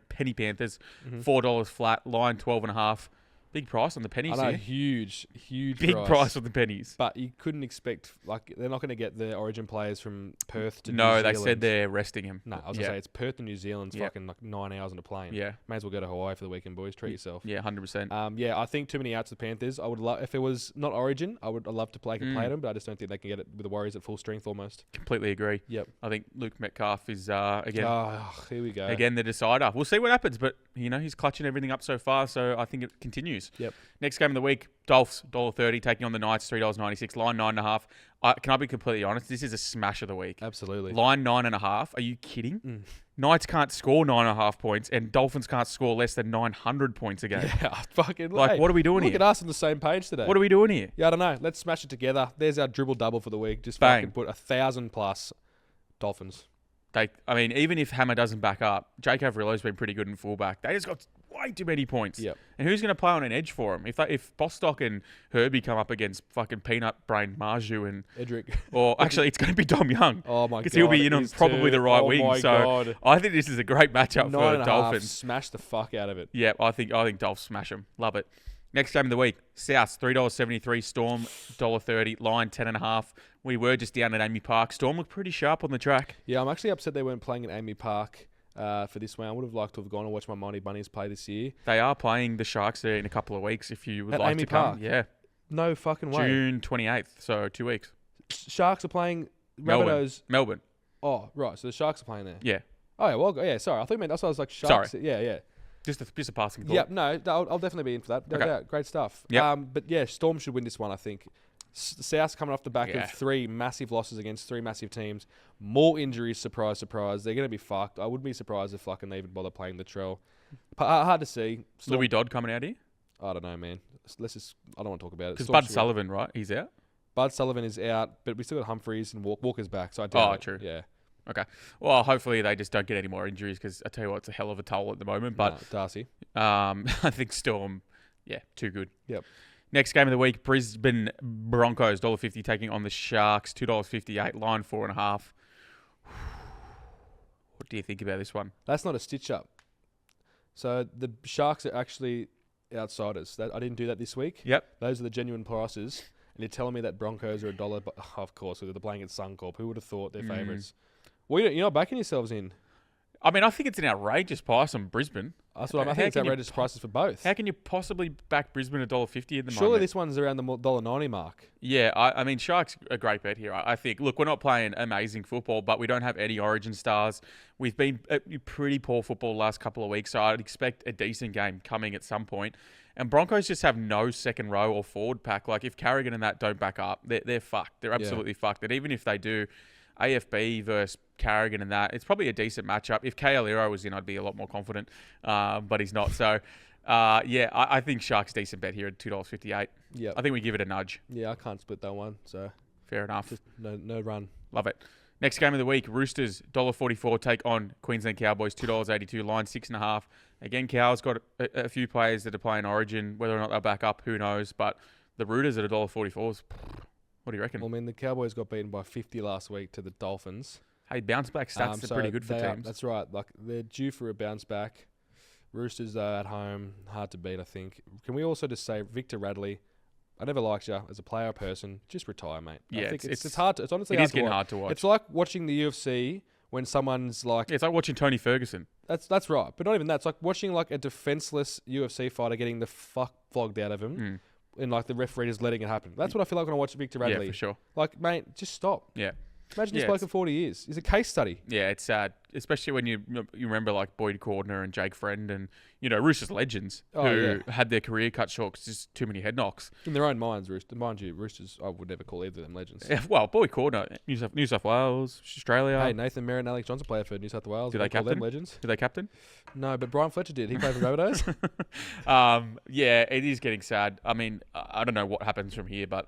Penny Panthers, $4 flat, line 12.5. Big price on the pennies I know, here. huge Big price on the pennies. But you couldn't expect, like, they're not going to get the Origin players from Perth to New No, Zealand. they said they're resting him. No, I was going to say, it's Perth to New Zealand. It's fucking like 9 hours on a plane. Yeah. May as well go to Hawaii for the weekend, boys. Treat yourself. Yeah, 100%. Yeah, I think too many outs to the Panthers. I would love, if it was not Origin, I'd love to play them, but I just don't think they can get it with the Warriors at full strength almost. Completely agree. Yep. I think Luke Metcalf is, again... Oh, here we go. Again, the decider. We'll see what happens, but, he's clutching everything up so far, so I think it continues. Yep. Next game of the week, Dolphs, $1.30, taking on the Knights, $3.96, line 9.5. Can I be completely honest? This is a smash of the week. Absolutely. Line 9.5. Are you kidding? Knights can't score 9.5 points, and Dolphins can't score less than 900 points a game. Yeah, fucking... Like, what are we doing here? Look at us on the same page today. What are we doing here? Yeah, I don't know. Let's smash it together. There's our dribble double for the week. Just fucking put 1,000 plus Dolphins. Even if Hammer doesn't back up, Jake Averillo's been pretty good in fullback. They just got way too many points. Yep. And who's going to play on an edge for them? If Bostock and Herbie come up against fucking Peanut Brain Marju and... Edric. Or actually, it's going to be Dom Young. Oh, my God. Because he'll be in on probably the right wing. My God. I think this is a great matchup for Dolphins. Smash the fuck out of it. Yeah, I think Dolphs smash them. Love it. Next game of the week, South, $3.73, Storm, $1.30, line 10.5. We were just down at Amy Park. Storm looked pretty sharp on the track. Yeah, I'm actually upset they weren't playing at Amy Park for this one. I would have liked to have gone and watched my Mighty Bunnies play this year. They are playing the Sharks there in a couple of weeks if you would at like Amy to come. Park? Yeah. No fucking way. June 28th, so 2 weeks. Sharks are playing Rabbitohs. Melbourne. Oh, right. So the Sharks are playing there. Yeah. Oh, yeah. Well, yeah, sorry. I thought you meant that's why I was like Sharks. Sorry. Yeah. Just a passing thought. Yep, no, I'll definitely be in for that. No doubt. Great stuff. Yep. But yeah, Storm should win this one, I think. South coming off the back Yeah. of 3 massive losses against 3 massive teams. More injuries, surprise, surprise. They're going to be fucked. I wouldn't be surprised if fucking they even bother playing the Trell. Hard to see. Louis Dodd coming out here? I don't know, man. Let's just... I don't want to talk about it. Because Storm Bud should Sullivan, right? He's out? Bud Sullivan is out, but we still got Humphreys and Walker's back, so I doubt it. True. Yeah. Okay. Well, hopefully they just don't get any more injuries because I tell you what, it's a hell of a toll at the moment. But Darcy. I think Storm, too good. Yep. Next game of the week, Brisbane Broncos, $1.50 taking on the Sharks, $2.58, line 4.5. What do you think about this one? That's not a stitch up. So the Sharks are actually outsiders. I didn't do that this week. Yep. Those are the genuine prices. And you're telling me that Broncos are $1, but of course, they're playing at Suncorp. Who would have thought they're favourites? Well, you're not backing yourselves in. I mean, I think it's an outrageous price on Brisbane. That's what I think it's outrageous prices for both. How can you possibly back Brisbane $1.50 at the moment? Surely this one's around the $1.90 mark. Yeah, I mean, Sharks a great bet here. I think. Look, we're not playing amazing football, but we don't have any Origin stars. We've been pretty poor football the last couple of weeks, so I'd expect a decent game coming at some point. And Broncos just have no second row or forward pack. Like, if Carrigan and that don't back up, they're fucked. They're absolutely fucked. And even if they do, AFB versus Carrigan and that, it's probably a decent matchup. If Kealero was in, I'd be a lot more confident, but he's not. So, I think Sharks decent bet here at $2.58. Yeah, I think we give it a nudge. Yeah, I can't split that one. So fair enough. Just no run. Love it. Next game of the week, Roosters, $1.44 take on Queensland Cowboys, $2.82, line 6.5. Again, Cows got a few players that are playing Origin. Whether or not they'll back up, who knows? But the Roosters at $1.44, what do you reckon? Well, I mean, the Cowboys got beaten by 50 last week to the Dolphins. Hey, bounce back stats are pretty good for teams. That's right. Like, they're due for a bounce back. Roosters at home, hard to beat, I think. Can we also just say, Victor Radley, I never liked you as a player or person. Just retire, mate. Yeah, I think it's hard. It's honestly hard to watch. It's like watching the UFC when someone's like... Yeah, it's like watching Tony Ferguson. That's right. But not even that. It's like watching like a defenseless UFC fighter getting the fuck flogged out of him. And like the referee just letting it happen. That's what I feel like when I watch Victor Radley. Yeah, for sure. Like, mate, just stop. Yeah. Imagine this bloke in 40 years. He's a case study. Yeah, it's sad, especially when you remember like Boyd Cordner and Jake Friend and, Roosters legends who had their career cut short because just too many head knocks. In their own minds, mind you, Roosters, I would never call either of them legends. Yeah, well, Boyd Cordner, New South Wales, Australia. Hey, Nathan Merritt and Alex Johnson play for New South Wales. Do they captain? Call them legends? Do they captain? No, but Brian Fletcher did. He played for Rabbitohs. Yeah, it is getting sad. I mean, I don't know what happens from here, but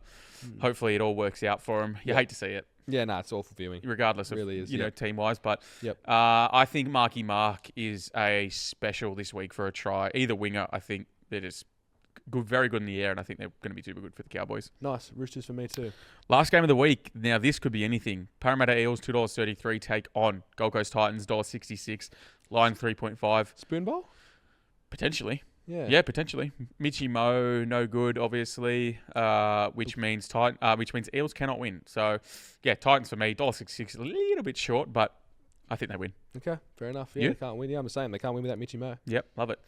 hopefully it all works out for him. You hate to see it. Yeah, no, it's awful viewing. Regardless of, really is, team-wise. But yep. I think Marky Mark is a special this week for a try. Either winger, I think they're just good, very good in the air, and I think they're going to be super good for the Cowboys. Nice. Roosters for me too. Last game of the week. Now, this could be anything. Parramatta Eels, $2.33 take on Gold Coast Titans, $1.66, line 3.5. Spoon bowl? Potentially. Yeah, potentially. Mitchy Mo, no good, obviously, which means Eels cannot win. So, yeah, Titans for me, $1.66, a little bit short, but I think they win. Okay, fair enough. Yeah, they can't win. Yeah, I'm the same. They can't win without Mitchy Mo. Yep, love it.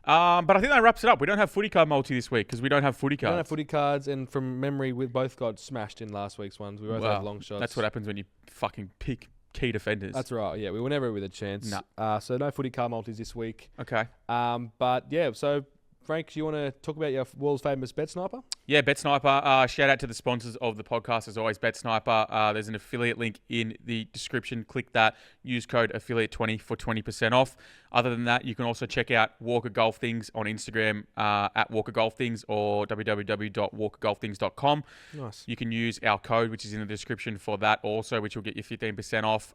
But I think that wraps it up. We don't have footy card multi this week because we don't have footy cards. We don't have footy cards, and from memory, we both got smashed in last week's ones. We both had long shots. That's what happens when you fucking pick key defenders. That's right. Yeah, we were never with a chance. No. So no footy card multis this week. Okay. But yeah, so Frank, do you want to talk about your world's famous Bet Sniper? Yeah, Bet Sniper. Shout out to the sponsors of the podcast as always. Bet Sniper. There's an affiliate link in the description. Click that. Use code affiliate20 for 20% off. Other than that, you can also check out Walker Golf Things on Instagram at Walker Golf Things or www.walkergolfthings.com. Nice. You can use our code, which is in the description for that also, which will get you 15% off.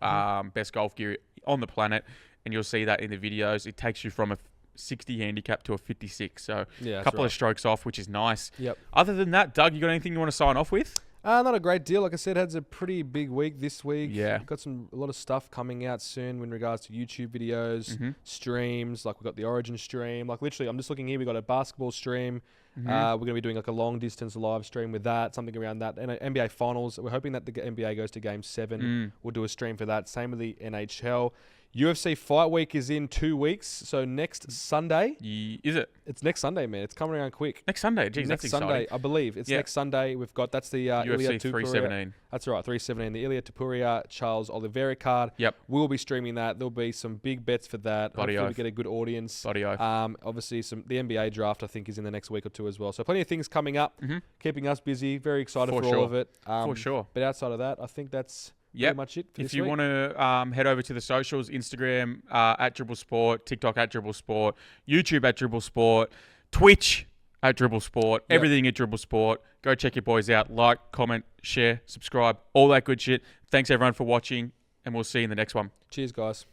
Best golf gear on the planet, and you'll see that in the videos. It takes you from a 60 handicap to a 56, so a couple of strokes off, which is nice. Yep. Other than that, Doug, you got anything you want to sign off with? Not a great deal. Like I said, had a pretty big week this week. Yeah. We've got a lot of stuff coming out soon in regards to YouTube videos, streams. Like we've got the Origin stream. Like literally, I'm just looking here. We got a basketball stream. We're going to be doing like a long distance live stream with that, something around that. And NBA Finals. We're hoping that the NBA goes to Game 7. We'll do a stream for that. Same with the NHL. UFC Fight Week is in 2 weeks, so next Sunday. Is it? It's next Sunday, man. It's coming around quick. Next Sunday? Jeez, next that's Sunday, exciting. I believe. It's next Sunday. We've got, that's the UFC 317. That's right, 317. The Ilya Topuria, Charles Oliveira card. Yep. We'll be streaming that. There'll be some big bets for that. Bloody Hopefully oath. we get a good audience. Bloody oath. Obviously, the NBA draft, I think, is in the next week or two as well. So plenty of things coming up, keeping us busy. Very excited for all of it. For sure. But outside of that, I think that's... pretty much it for if this you week. want to head over to the socials, Instagram at Dribbl Sport, TikTok at Dribbl Sport, YouTube at Dribbl Sport, Twitch at Dribbl Sport, everything at Dribbl Sport. Go check your boys out. Like, comment, share, subscribe, all that good shit. Thanks everyone for watching, and we'll see you in the next one. Cheers, guys.